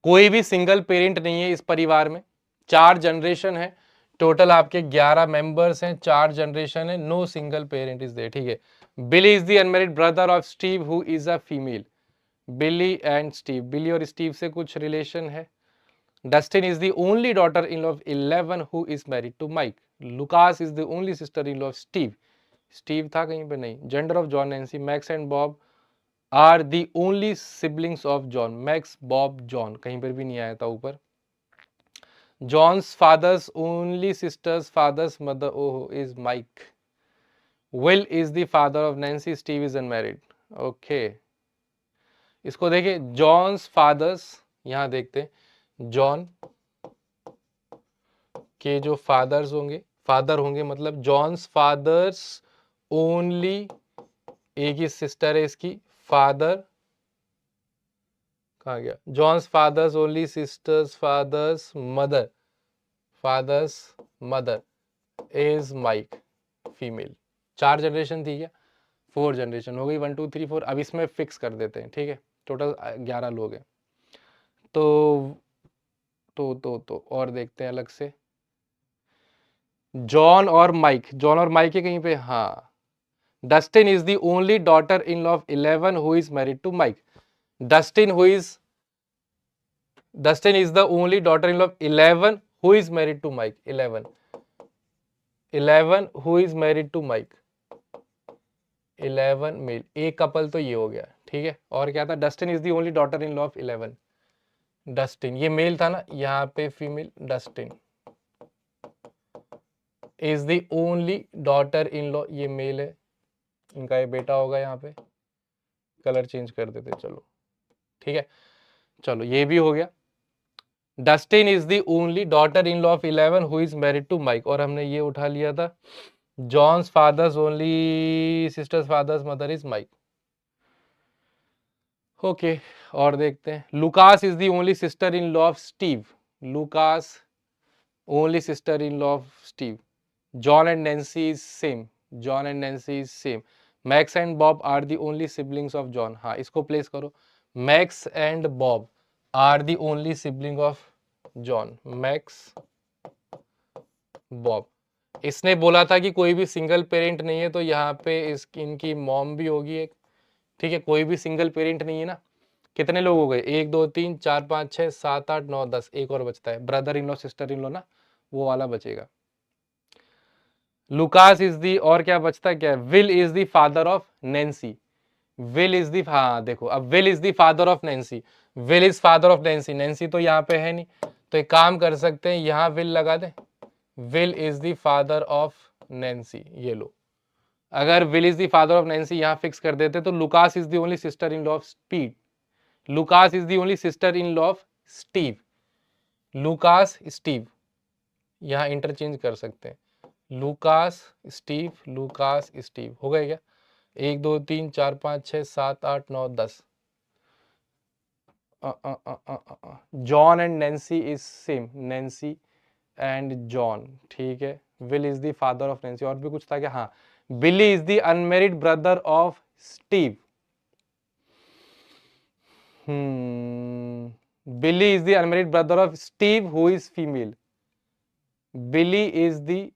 कोई भी सिंगल पेरेंट नहीं है इस परिवार में, 4 जनरेशन है, टोटल आपके 11 मेंबर्स हैं, 4 जनरेशन है, no single parent is there, ठीक है। Billy is the unmarried brother of Steve who is a female, Billy and Steve, Billy और स्टीव से कुछ रिलेशन है। Dustin is the only daughter in law of 11 who is married to Mike, Lucas is the only sister in law of Steve, Steve था कहीं पे नहीं। Gender of John Nancy, Max and Bob are the only siblings of John, Max Bob John, कहीं पर भी नहीं आया था ऊपर। John's father's only sisters father's mother oh is Mike, Will is the father of Nancy, Steve is unmarried, okay. इसको देखिए, Johns fathers, यहां देखते हैं जॉन के जो फादर्स होंगे, फादर होंगे मतलब जॉन्स फादर्स ओनली, एक ही सिस्टर है इसकी, फादर कहा गया, John's father's only sisters father's mother is Mike female. 4 generation थी क्या, 4 जनरेशन हो गई, 1 2 3 4। अब इसमें फिक्स कर देते हैं, ठीक है, टोटल 11 लोग हैं, तो और देखते हैं अलग से। जॉन और माइक, जॉन और माइक है कहीं पे, हाँ। Dustin is the only daughter in law of 11 who is married to Mike, Dustin who is Dustin is the only daughter-in-law of 11 who is married to Mike. 11 who is married to Mike. 11 mail, एक couple तो ये हो गया, ठीक है। और क्या था, Dustin is the only daughter in law of 11, Dustin ये मेल था ना, यहाँ पे female, Dustin is the only daughter in law, ये मेल है, इनका ये बेटा होगा, यहाँ पे कलर चेंज कर देते, चलो ठीक है। चलो ये भी हो गया। Dustin is the only daughter in law of 11 who is married to Mike, और हमने ये उठा लिया था John's father's only sisters father's mother is Mike. Okay, और देखते हैं। Lucas is the only sister in law of Steve, Lucas only sister in law of Steve. John and Nancy is same, John and Nancy is same. Max and Bob are the only siblings of John, हाँ इसको place करो। Max and Bob are the only sibling of John, Max Bob. इसने बोला था कि कोई भी single parent नहीं है, तो यहाँ पे इनकी मॉम भी होगी एक, ठीक है। कोई भी सिंगल पेरेंट नहीं है ना। कितने लोग हो गए, 1 2 3 4 5 6 7 8 9 10, एक और बचता है brother in law sister in law ना, वो वाला बचेगा। लुकास इज दी, और क्या बचता है, क्या will is the father of Nancy, Will is the, हाँ देखो अब will is the father of Nancy, Will is father of Nancy, Nancy तो यहाँ पे है नहीं, तो एक काम कर सकते हैं यहाँ विल लगा दे, Will is the father of Nancy, ये लो। अगर Will is the father of Nancy यहां फिक्स कर देते तो Lucas is the only sister in law of speed, Lucas is the only sister in law of Steve, Lucas Steve यहां interchange कर सकते हैं, लुकास स्टीव, लुकास स्टीव हो गए क्या। 1 2 3 4 5 6 7 8 9 10। John and Nancy is same, Nancy and John, ठीक है। Will is the father of Nancy, और भी कुछ था क्या, हाँ Billy is the unmarried brother of Steve, Billy is the unmarried brother of Steve who is female, Billy is the,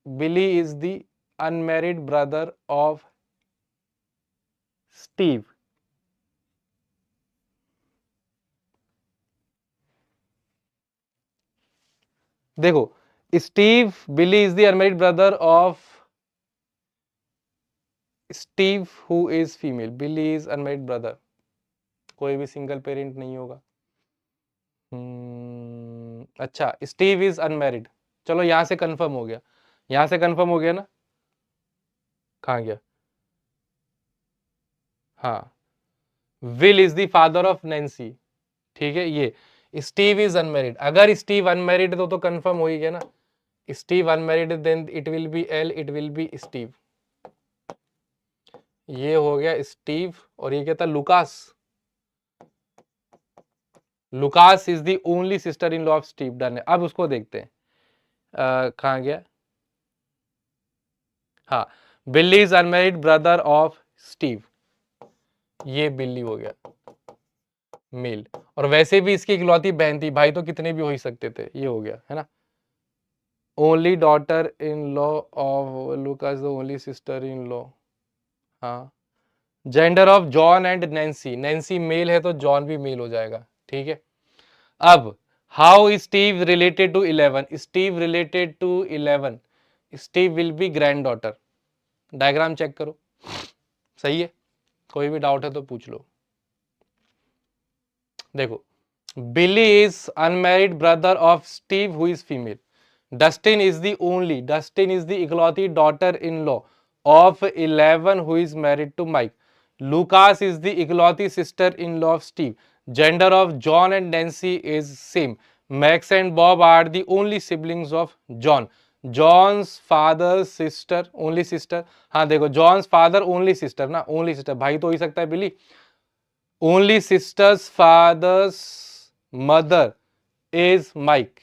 Billy is the unmarried brother of Steve. देखो Steve, Billy is the unmarried brother of Steve who is female, Billy is unmarried brother, कोई भी single parent नहीं होगा। अच्छा Steve is unmarried, चलो यहां से confirm हो गया, यहां से कंफर्म हो गया ना, कहां गया, हाँ Will is the father of Nancy, ठीक है। ये स्टीव इज अनमैरिड, अगर स्टीव अनमैरिड तो कंफर्म हो ही गया ना, Steve unmarried then it will be L, it will be Steve, ये हो गया स्टीव। और ये क्या था, Lucas, Lucas is the only sister in law of Steve, done है। अब उसको देखते हैं कहां गया, हाँ Billy is unmarried brother of Steve, ये बिल्ली हो गया मेल, और वैसे भी इसकी इकलौती बहन थी, भाई तो कितने भी हो ही सकते थे, ये हो गया है ना। Only daughter in law of Lucas, the only sister in law, हाँ। Gender of John and Nancy, Nancy male है तो जॉन भी मेल हो जाएगा, ठीक है। अब how is Steve related to 11, Steve related to 11, Steve will be granddaughter, diagram check करो, सही है, कोई भी डाउट है तो पूछ लो। देखो Billy is unmarried brother of Steve who is female, Dustin is the only, Dustin is the इकलौती daughter in law of 11 who is married to Mike, Lucas is the इकलौती sister in law of Steve, gender of John and Nancy is same, Max and Bob are the only siblings of John, John's father sister only sister, हाँ देखो John's father only sister ना, only sister भाई तो हो ही सकता है Billy, only sisters father's mother is Mike,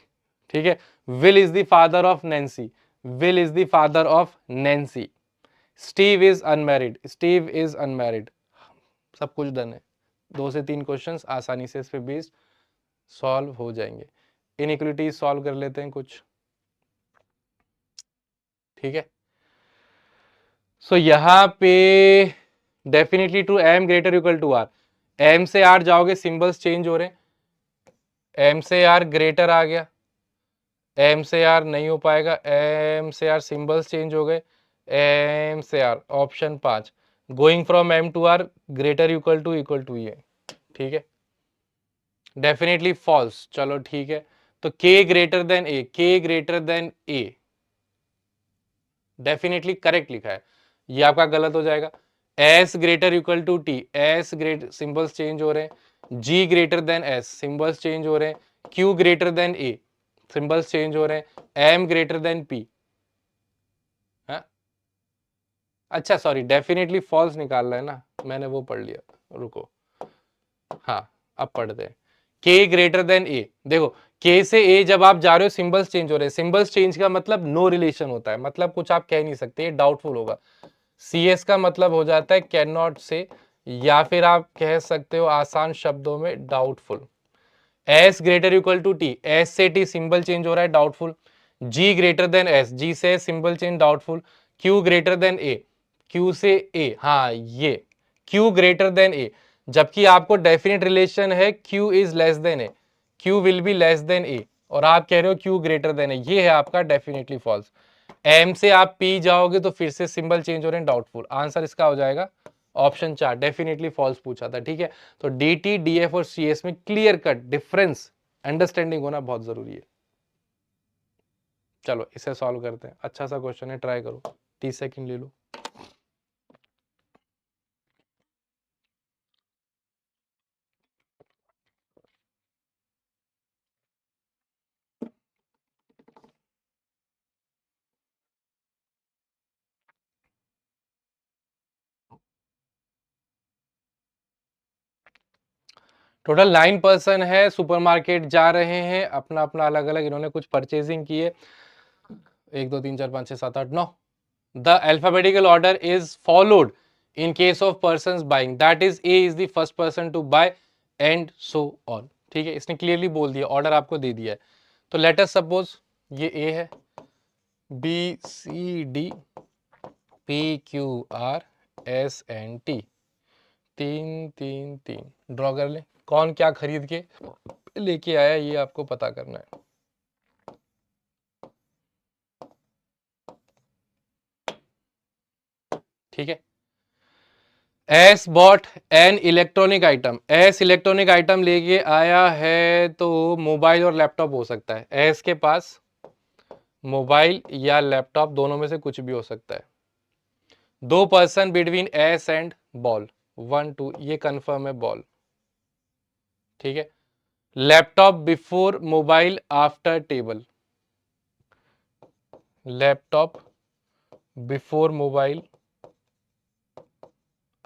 ठीक है। Will is the father of Nancy, Will is the father of Nancy, Steve is unmarried, Steve is unmarried, सब कुछ डन है। 2 से 3 क्वेश्चंस आसानी से इस पे बेस्ड सॉल्व हो जाएंगे। इनइक्वालिटी सॉल्व कर लेते हैं कुछ, ठीक है। सो यहां पे definitely to M greater equal to R, M से आर जाओगे सिंबल्स चेंज हो रहे हैं, एम से आर ग्रेटर आ गया, एम से आर नहीं हो पाएगा, एम से आर सिंबल्स चेंज हो गए, एम से R option 5, going from M to R greater equal to ये, ठीक है। डेफिनेटली फॉल्स, चलो ठीक है। तो के greater than A, K greater than A definitely correct लिखा है, ये आपका गलत हो जाएगा। S greater equal to T, S great symbols change हो रहे हैं। G greater than S, symbols change हो रहे हैं। Q greater than A, symbols change हो रहे हैं। M greater than P. अच्छा सॉरी, डेफिनेटली फॉल्स निकालना है ना, मैंने वो पढ़ लिया, रुको। हाँ अब पढ़ते हैं। के ग्रेटर देन ए, देखो के से ए जब आप जा रहे हो सिंबल्स चेंज हो रहे हैं। सिंबल्स चेंज का मतलब नो रिलेशन होता है, मतलब कुछ आप कह नहीं सकते, डाउटफुल होगा। सी एस का मतलब हो जाता है कैन नॉट से, या फिर आप कह सकते हो आसान शब्दों में doubtful. S greater equal to T, S से टी सिंबल चेंज हो रहा है, doubtful. G greater than S, G से symbol change, doubtful. Q greater than A, Q से ए, हाँ ये क्यू ग्रेटर देन ए, जबकि आपको डेफिनेट रिलेशन है Q is less than A, Q will be less than A, और आप कह रहे हो क्यू ग्रेटर देन ए, ये है आपका डेफिनेटली फॉल्स। एम से आप पी जाओगे तो फिर से सिंबल चेंज हो रहे हैं, डाउटफुल। आंसर इसका हो जाएगा ऑप्शन 4, डेफिनेटली फॉल्स पूछा था, ठीक है। तो डी टी डी एफ और सी एस में क्लियर कट डिफरेंस अंडरस्टैंडिंग होना बहुत जरूरी है। चलो इसे सॉल्व करते हैं, अच्छा सा क्वेश्चन है, ट्राई करो, 30 सेकंड ले लो। टोटल 9 पर्सन है, सुपरमार्केट जा रहे हैं, अपना अपना अलग अलग इन्होंने कुछ परचेजिंग की है। 1 2 3 4 5 6 7 8 9। The alphabetical order is followed in case of persons buying, that is A is the first person to buy and so on। ठीक है, इसने क्लियरली बोल दिया, ऑर्डर आपको दे दिया है। तो लेट अस सपोज ये A है, B C D P Q R S N T, 3 3 3, draw कर ले। कौन क्या खरीद के लेके आया ये आपको पता करना है, ठीक है। S bot an electronic item, S electronic item लेके आया है तो मोबाइल और लैपटॉप हो सकता है। एस के पास मोबाइल या लैपटॉप दोनों में से कुछ भी हो सकता है। 2 person between S and ball, 1 2, ये कंफर्म है बॉल, ठीक है। Laptop before mobile after table, laptop before mobile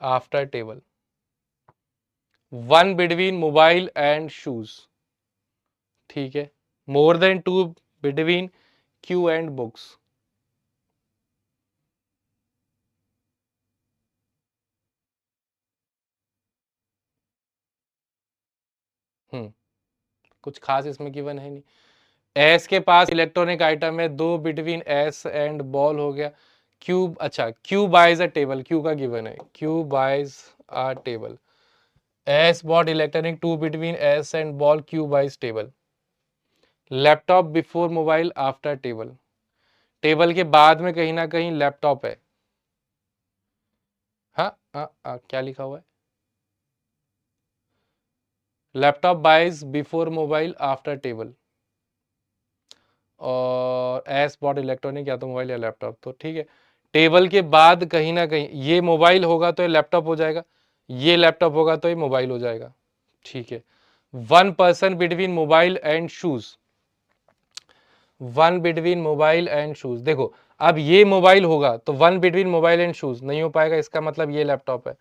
after table. 1 between mobile and shoes, ठीक है। More than 2 between Q and books, कुछ खास इसमें गिवन है नहीं। एस के पास इलेक्ट्रॉनिक आइटम है, 2 बिटवीन एस एंड बॉल हो गया। क्यूब, अच्छा Q buys a table, Q का गिवन है, Q buys a table. S bought electronic, 2 between S and ball, Q buys table. Laptop before mobile after table, table के बाद में कहीं ना कहीं लैपटॉप है। हाँ, क्या लिखा हुआ है, laptop buys before mobile after table, और एस बॉट इलेक्ट्रॉनिक, या तो मोबाइल या लैपटॉप, तो ठीक है। टेबल के बाद कहीं ना कहीं ये मोबाइल होगा तो ये लैपटॉप हो जाएगा, ये लैपटॉप होगा तो ये मोबाइल हो जाएगा, ठीक है। 1 person between mobile and shoes, 1 between mobile and shoes, देखो अब ये मोबाइल होगा तो 1 बिटवीन मोबाइल एंड शूज नहीं हो पाएगा, इसका मतलब ये लैपटॉप है।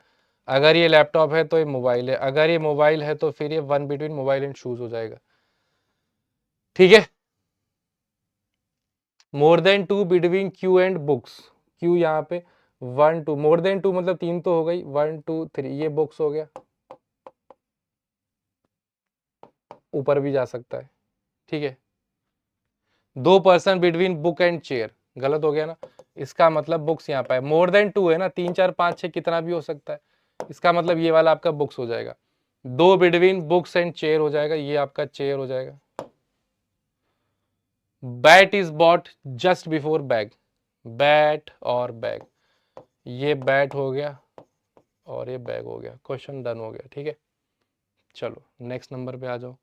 अगर ये लैपटॉप है तो ये मोबाइल है, अगर ये मोबाइल है तो फिर ये 1 बिटवीन मोबाइल एंड शूज हो जाएगा, ठीक है। More than 2 between Q and books, Q यहाँ पे 1 2, मोर देन 2 मतलब 3 तो हो गई, 1 2 3, ये बुक्स हो गया, ऊपर भी जा सकता है, ठीक है। 2 person between book and chair, गलत हो गया ना, इसका मतलब बुक्स यहाँ पे है। मोर देन 2 है ना, 3 4 5 6 कितना भी हो सकता है, इसका मतलब ये वाला आपका बुक्स हो जाएगा। 2 बिटवीन बुक्स एंड चेयर हो जाएगा, ये आपका चेयर हो जाएगा। Bat is bought just before bag, bat और बैग, ये बैट हो गया और ये बैग हो गया, क्वेश्चन डन हो गया, ठीक है। चलो नेक्स्ट नंबर पे आ जाओ,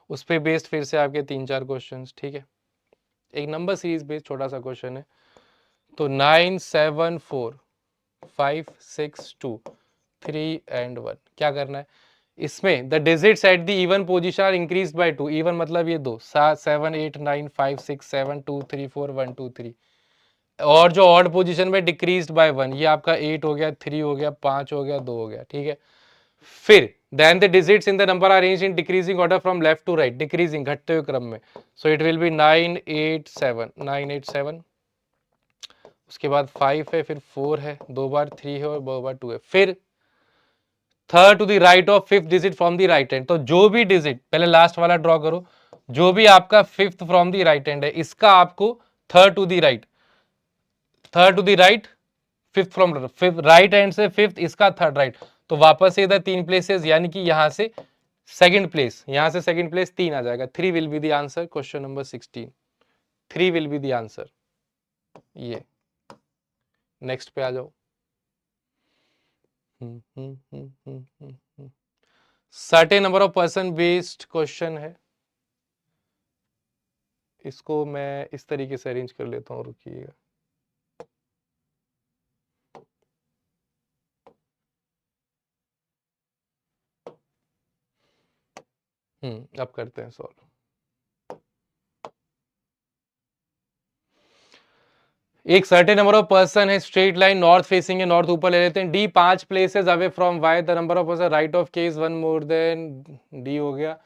उस पे बेस्ड फिर से आपके 3 4 क्वेश्चंस, ठीक है। एक नंबर सीरीज बेस्ड छोटा सा क्वेश्चन है। तो 9 7 4 5 6 2 3 एंड 1। क्या करना है इसमें, the digits at the even position are increase by 2। Even मतलब ये 2, 7 8 9 5 6 7 2 3 4 1 2 3। और जो ऑड पोजीशन में डिक्रीज्ड बाय 1, ये आपका 8 हो गया, 3 हो गया, 5 हो गया, 2 हो गया, ठीक है। फिर then the digits in the number are arranged in decreasing order from left to right, decreasing घटते हुए क्रम में। So it will be 9 8 7 9 8 7। उसके बाद 5 है, फिर 4 है, 2 बार 3 है और 2 बार 2 है। फिर third to the right of fifth digit from the right hand. तो जो भी डिजिट, पहले लास्ट वाला ड्रॉ करो, जो भी आपका fifth from the right hand है, इसका आपको third to the right, third to the right, fifth from fifth right hand से फिफ्थ, इसका थर्ड राइट। तो वापस से इधर 3 प्लेसेस, यानी कि यहां से सेकंड प्लेस, यहां से सेकंड प्लेस 3 आ जाएगा। 3 will be the answer, question number 16। 3 will be the answer. ये नेक्स्ट पे आ जाओ। Certain number of person based question है। इसको मैं इस तरीके से अरेंज कर लेता हूँ, रुकिएगा। अब करते हैं सॉल्व। एक सर्टेन नंबर ऑफ पर्सन है, स्ट्रेट लाइन नॉर्थ फेसिंग है, नॉर्थ ऊपर ले लेते हैं। D 5 places away from Y, the number of person right of K is 1 more than D हो गया।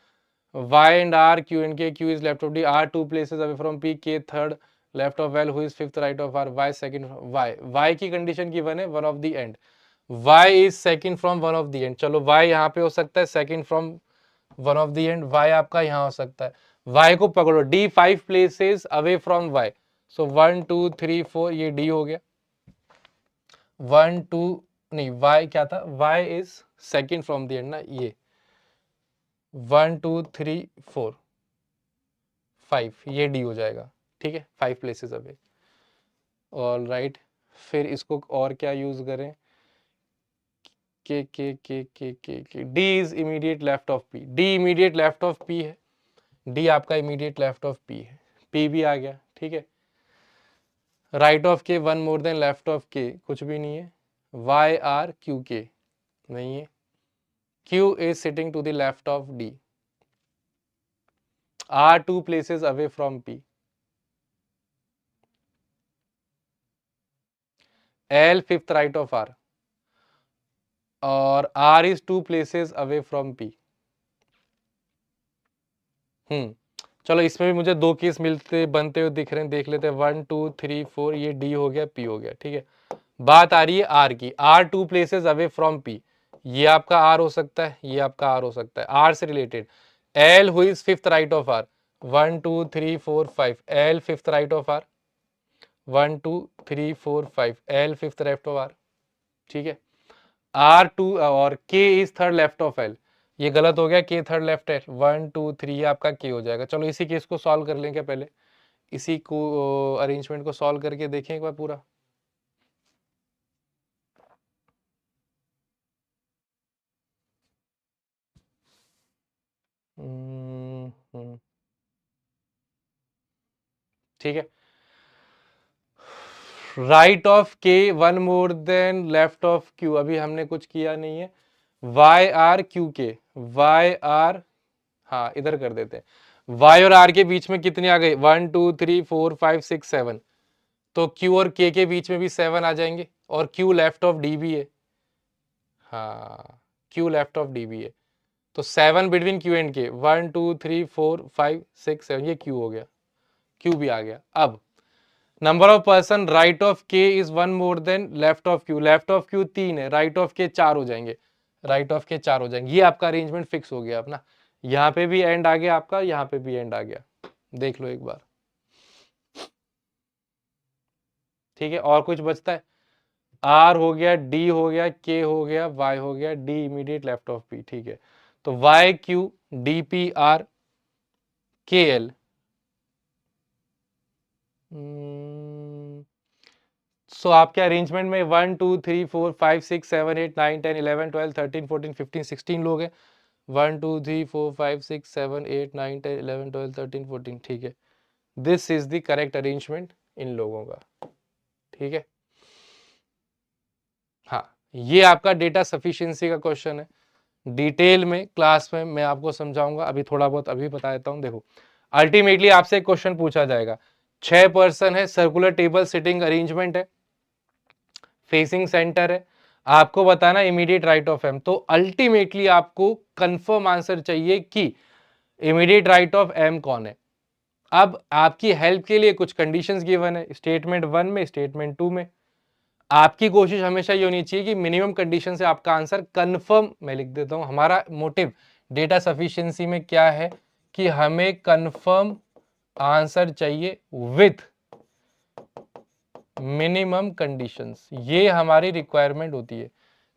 Y and R, Q and K, Q is left of D, R 2 places away from P, K third left of L, who is fifth right of R, Y second. Y की condition given है, one of the end. Y is second from one of the end. चलो Y यहाँ पे हो सकता है second from one of the end, Y आपका यहाँ हो सकता है। वाई को पकड़ो, D 5 places away from Y. So 1 2 3 4, ये डी हो गया। 1 2 नहीं, वाई क्या था, Y is second from the end ना, ये 1 2 3 4 5, ये डी हो जाएगा, ठीक है। 5 प्लेसेस अवे, ऑल राइट। फिर इसको और क्या यूज करें, के D is immediate left of P, D immediate left of P है, डी आपका इमीडिएट लेफ्ट ऑफ पी है, पी भी आ गया, ठीक है। राइट ऑफ के 1 मोर देन लेफ्ट ऑफ के, कुछ भी नहीं है। वाई आर क्यू के नहीं है, Q is sitting to the left of D, R 2 places away from P, L fifth right of R, और R is 2 places away from P. चलो इसमें भी मुझे 2 केस मिलते बनते हुए दिख रहे हैं, देख लेते हैं। 1 2 3 4, ये डी हो गया, पी हो गया, ठीक है। बात आ रही है आर की, R 2 places away from P, ये आपका आर हो सकता है, ये आपका आर हो सकता है, आर से related. L who is fifth right of R, 1 2 3 4 5, L fifth right of R, 1 2 3 4 5, L fifth left of R, ठीक है। आर 2 और K is third left of L, ये गलत हो गया, के थर्ड लेफ्ट है, 1 2 3 आपका के हो जाएगा। चलो इसी केस को सॉल्व कर लेंगे पहले, इसी को अरेंजमेंट को सॉल्व करके देखें एक बार पूरा। ठीक है, राइट ऑफ के 1 more than left of Q, अभी हमने कुछ किया नहीं है। वाई आर क्यू के, वाई आर, हाँ इधर कर देते हैं। वाई और आर के बीच में कितनी आ गई, 1 2 3 4 5 6 7, तो क्यू और के बीच में भी 7 आ जाएंगे, और क्यू लेफ्ट ऑफ डी भी है, हाँ क्यू लेफ्ट ऑफ डी भी है, तो 7 बिटवीन क्यू एंड के, 1 2 3 4 5 6 7, ये क्यू हो गया, क्यू भी आ गया। अब number of person right of K is 1 more than left of Q, left of Q 3 है, राइट ऑफ के 4 हो जाएंगे, राइट ऑफ के 4 हो जाएंगे। ये आपका अरेंजमेंट फिक्स हो गया अपना, यहाँ पे भी एंड आ गया आपका, यहाँ पे भी एंड आ गया, देख लो एक बार, ठीक है। और कुछ बचता है, आर हो गया, डी हो गया, के हो गया, वाई हो गया, D immediate left of P, ठीक है। तो Y Q D P R K L, so आपके अरेंजमेंट में 1 2 3 4 5 6 7 8 9 10 11 12 13 14 15 16 लोग हैं। 1 2 3 4 5 6 7 8 9 10 11 12 13 14, ठीक है। This is the correct arrangement इन लोगों का, ठीक है। ये आपका डेटा सफिशिएंसी का क्वेश्चन है। डिटेल में क्लास में मैं आपको समझाऊंगा, अभी थोड़ा बहुत अभी बता देता हूं। देखो अल्टीमेटली आपसे एक क्वेश्चन पूछा जाएगा, 6 पर्सन है, सर्कुलर टेबल सिटिंग अरेंजमेंट है, फेसिंग सेंटर है, आपको बताना इमीडिएट राइट ऑफ एम। तो अल्टीमेटली आपको कंफर्म आंसर चाहिए कि इमीडिएट राइट ऑफ एम कौन है। अब आपकी हेल्प के लिए कुछ कंडीशंस गिवन है स्टेटमेंट 1 में, स्टेटमेंट 2 में। आपकी कोशिश हमेशा ये होनी चाहिए कि मिनिमम कंडीशन से आपका आंसर कंफर्म, मैं लिख देता हूं, हमारा मोटिव डेटा सफिशिएंसी में क्या है कि हमें कंफर्म आंसर चाहिए विथ मिनिमम कंडीशंस। ये हमारी रिक्वायरमेंट होती है,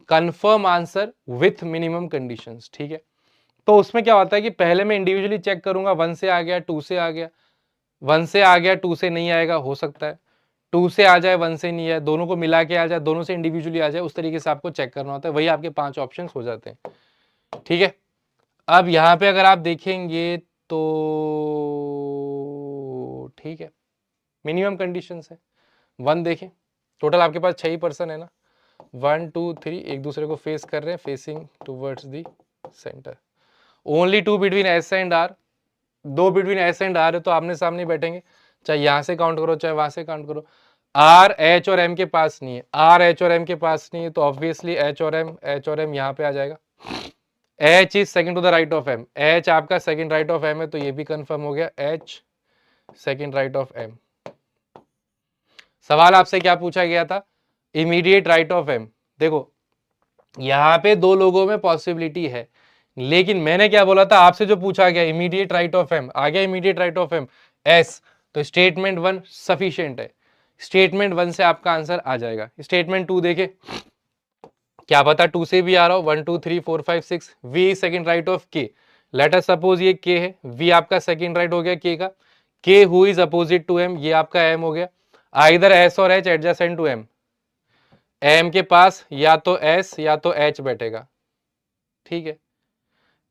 confirm answer with minimum conditions. ठीक है, तो उसमें क्या होता है कि पहले मैं इंडिविजुअली चेक करूंगा, 1 से आ गया, 2 से आ गया, 1 से आ गया 2 से नहीं आएगा, हो सकता है 2 से आ जाए 1 से नहीं आए, दोनों को मिला के आ जाए, दोनों से इंडिविजुअली आ जाए, उस तरीके से आपको चेक करना होता है। वही आपके 5 ऑप्शन हो जाते हैं। ठीक है, अब यहां पे अगर आप देखेंगे तो ठीक है, मिनिमम कंडीशंस है 1। देखें टोटल आपके पास 6 ही पर्सन है ना, 1 2 3 एक दूसरे को फेस कर रहे हैं, facing towards the center. Only 2 between S and R, 2 between S and R है तो आमने सामने बैठेंगे, चाहे यहां से काउंट करो चाहे वहां से काउंट करो। आर एच और एम के पास नहीं है, आर एच और एम के पास नहीं है, तो ऑब्वियसली एच और एम यहां पे आ जाएगा। H is second to the right of M, H आपका सेकंड राइट ऑफ एम है, तो ये भी कंफर्म हो गया, H second right of M. सवाल आपसे क्या पूछा गया था, इमीडिएट राइट ऑफ एम। देखो यहां पे 2 लोगों में पॉसिबिलिटी है, लेकिन मैंने क्या बोला था आपसे, जो पूछा गया इमीडिएट राइट ऑफ एम, आ गया immediate right of M S, तो स्टेटमेंट 1 सफिशिएंट है, स्टेटमेंट 1 से आपका आंसर आ जाएगा। स्टेटमेंट 2 देखे, क्या पता 2 से भी आ रहा हो, 1 2 3 4 5 6, वी सेकंड राइट ऑफ के, लेट अस सपोज ये के है, वी आपका सेकंड राइट हो गया के का, K who is opposite to M, ये आपका एम हो गया। आइदर एस और H adjacent to M, M के पास या तो एस या तो एच बैठेगा। ठीक है,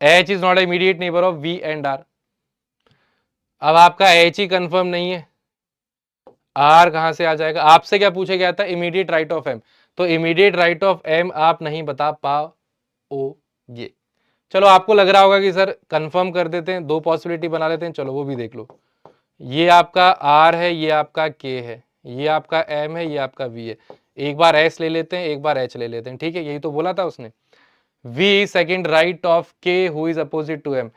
H is not immediate neighbour of V and R. अब आपका एच ही कंफर्म नहीं है, आर कहां से आ जाएगा। आपसे क्या पूछा गया था, इमीडिएट राइट ऑफ एम, तो इमीडिएट राइट ऑफ एम आप नहीं बता पाओगे। चलो आपको लग रहा होगा कि सर कंफर्म कर देते हैं, 2 पॉसिबिलिटी बना लेते हैं, चलो वो भी देख लो। ये आपका आर है, ये आपका के है, ये आपका एम है, ये आपका वी है। एक बार एस ले लेते हैं, एक बार एच ले लेते हैं। ठीक है, यही तो बोला था उसने, V second right of K who is opposite to M,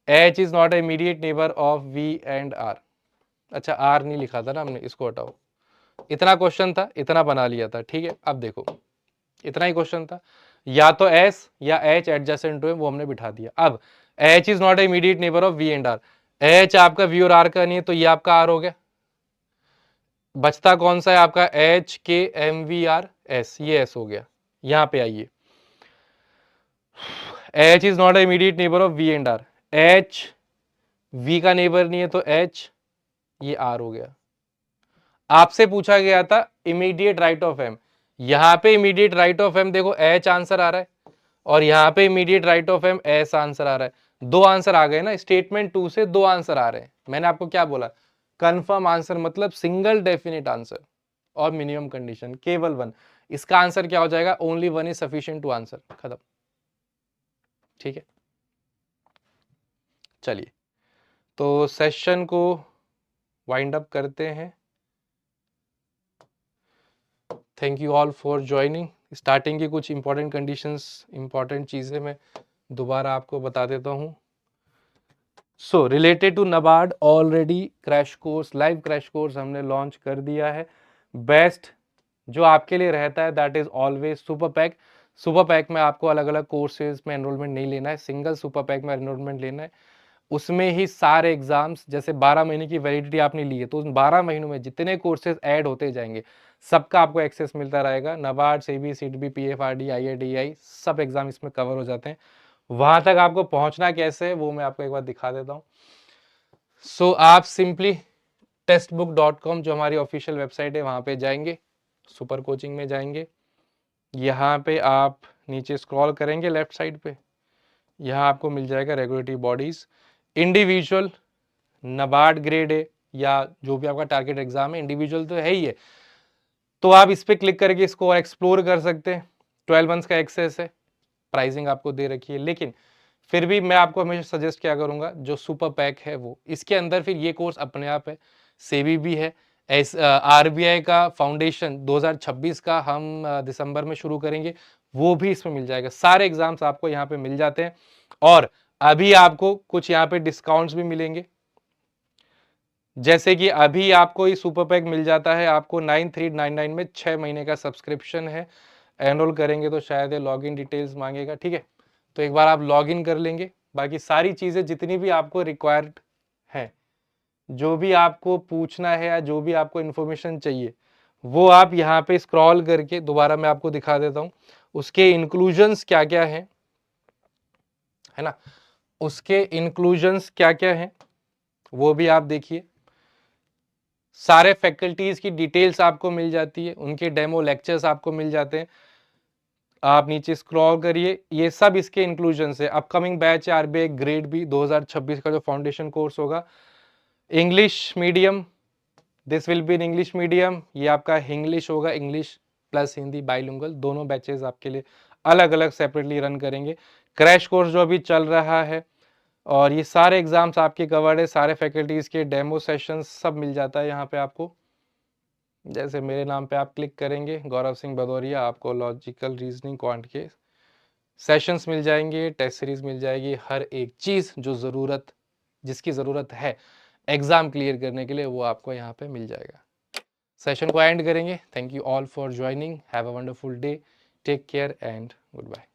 H is not immediate neighbour of V and R. अच्छा आर नहीं लिखा था ना हमने, इसको हटाओ, इतना क्वेश्चन था, इतना बना लिया था। ठीक है, अब देखो इतना ही क्वेश्चन था, या तो एस या एच एडजेसेंट टू एम, वो हमने बिठा दिया। अब H is not immediate neighbour of V and R, H आपका वी और आर का नहीं है, तो ये आपका आर हो गया। बचता कौन सा है आपका, H K M V R S, ये एस हो गया। यहां पे आइए, H is not immediate neighbour of V and R, H V का नेबर नहीं है तो एच, ये आर हो गया। आपसे पूछा गया था इमीडिएट राइट ऑफ एम, यहां पे इमीडिएट राइट ऑफ एम देखो एच आंसर आ रहा है, और यहां पे immediate right of M S answer आ रहा है। 2 आंसर आ गए ना, स्टेटमेंट 2 से 2 आंसर आ रहे हैं। मैंने आपको क्या बोला, कंफर्म आंसर मतलब सिंगल डेफिनेट आंसर और मिनिमम कंडीशन केवल 1। इसका आंसर क्या हो जाएगा, only 1 is sufficient to answer, खत्म। ठीक है, चलिए तो सेशन को वाइंड अप करते हैं। Thank you all for joining. Starting की कुछ इंपॉर्टेंट कंडीशंस, इंपॉर्टेंट चीज़ें मैं दोबारा आपको बता देता हूँ। So related to NABARD, already crash course, live crash course हमने लॉन्च कर दिया है। बेस्ट जो आपके लिए रहता है that is always super pack. Super pack में आपको अलग अलग कोर्सेज में एनरोलमेंट नहीं लेना है, सिंगल सुपर पैक में एनरोलमेंट लेना है। उसमें ही सारे एग्जाम्स, जैसे 12 महीने की वैलिडिटी आपने ली है, तो उन 12 महीनों में जितने कोर्सेज ऐड होते जाएंगे सबका आपको एक्सेस मिलता रहेगा। नबार्ड, सेबी, सीडबी, पीएफआरडी, आईआईडीआई सब एग्जाम इसमें कवर हो जाते हैं। वहां तक आपको पहुंचना कैसे है वो मैं आपको एक बार दिखा देता हूँ। सो आप सिंपली टेस्टबुक.com जो हमारी ऑफिशियल वेबसाइट है वहां पे जाएंगे, सुपर कोचिंग में जाएंगे, यहाँ पे आप नीचे स्क्रॉल करेंगे लेफ्ट साइड पे, यहाँ आपको मिल जाएगा regulatory bodies, individual, NABARD grade A, या जो भी आपका टारगेट एग्जाम है, इंडिविजुअल तो है ही है, तो आप इस पर क्लिक करके इसको एक्सप्लोर कर सकते हैं। 12 मंथ्स का एक्सेस है, प्राइसिंग आपको दे रखी है, लेकिन फिर भी मैं आपको हमेशा सजेस्ट क्या करूंगा, जो सुपर पैक है वो, इसके अंदर फिर ये कोर्स अपने आप है, सेबी भी है, आरबीआई का फाउंडेशन 2026 का हम दिसंबर में शुरू करेंगे, वो भी इसमें मिल जाएगा। सारे एग्जाम्स आपको यहाँ पे मिल जाते हैं और अभी आपको कुछ यहाँ पे डिस्काउंट्स भी मिलेंगे, जैसे कि अभी आपको ये सुपर पैक मिल जाता है आपको 9399 में 6 महीने का सब्सक्रिप्शन है। एनरोल करेंगे तो शायद ये लॉगिन डिटेल्स मांगेगा, ठीक है, तो एक बार आप लॉगिन कर लेंगे, बाकी सारी चीजें जितनी भी आपको रिक्वायर्ड है, जो भी आपको पूछना है या जो भी आपको इंफॉर्मेशन चाहिए, वो आप यहाँ पे स्क्रॉल करके दोबारा मैं आपको दिखा देता हूँ, उसके इंक्लूजन्स क्या क्या है ना, उसके इंक्लूजन्स क्या क्या है वो भी आप देखिए। सारे फैकल्टीज की डिटेल्स आपको मिल जाती है, उनके डेमो लेक्चर्स आपको मिल जाते हैं। आप नीचे स्क्रॉल करिए, ये सब इसके इंक्लूजन है। Upcoming batch RBI grade B 2026 का जो फाउंडेशन कोर्स होगा, English medium, this will be in English medium, ये आपका इंग्लिश होगा, इंग्लिश प्लस हिंदी बाइलिंगुअल, दोनों बैचेस आपके लिए अलग अलग सेपरेटली रन करेंगे। क्रैश कोर्स जो अभी चल रहा है, और ये सारे एग्जाम्स आपके कवर्ड है, सारे फैकल्टीज के डेमो सेशंस सब मिल जाता है यहाँ पे आपको। जैसे मेरे नाम पे आप क्लिक करेंगे, गौरव सिंह भदौरिया, आपको लॉजिकल रीजनिंग क्वांट के सेशंस मिल जाएंगे, टेस्ट सीरीज मिल जाएगी, हर एक चीज जो जरूरत, जिसकी जरूरत है एग्जाम क्लियर करने के लिए, वो आपको यहाँ पे मिल जाएगा। सेशन को एंड करेंगे। Thank you all for joining, have a wonderful day, take care and good bye.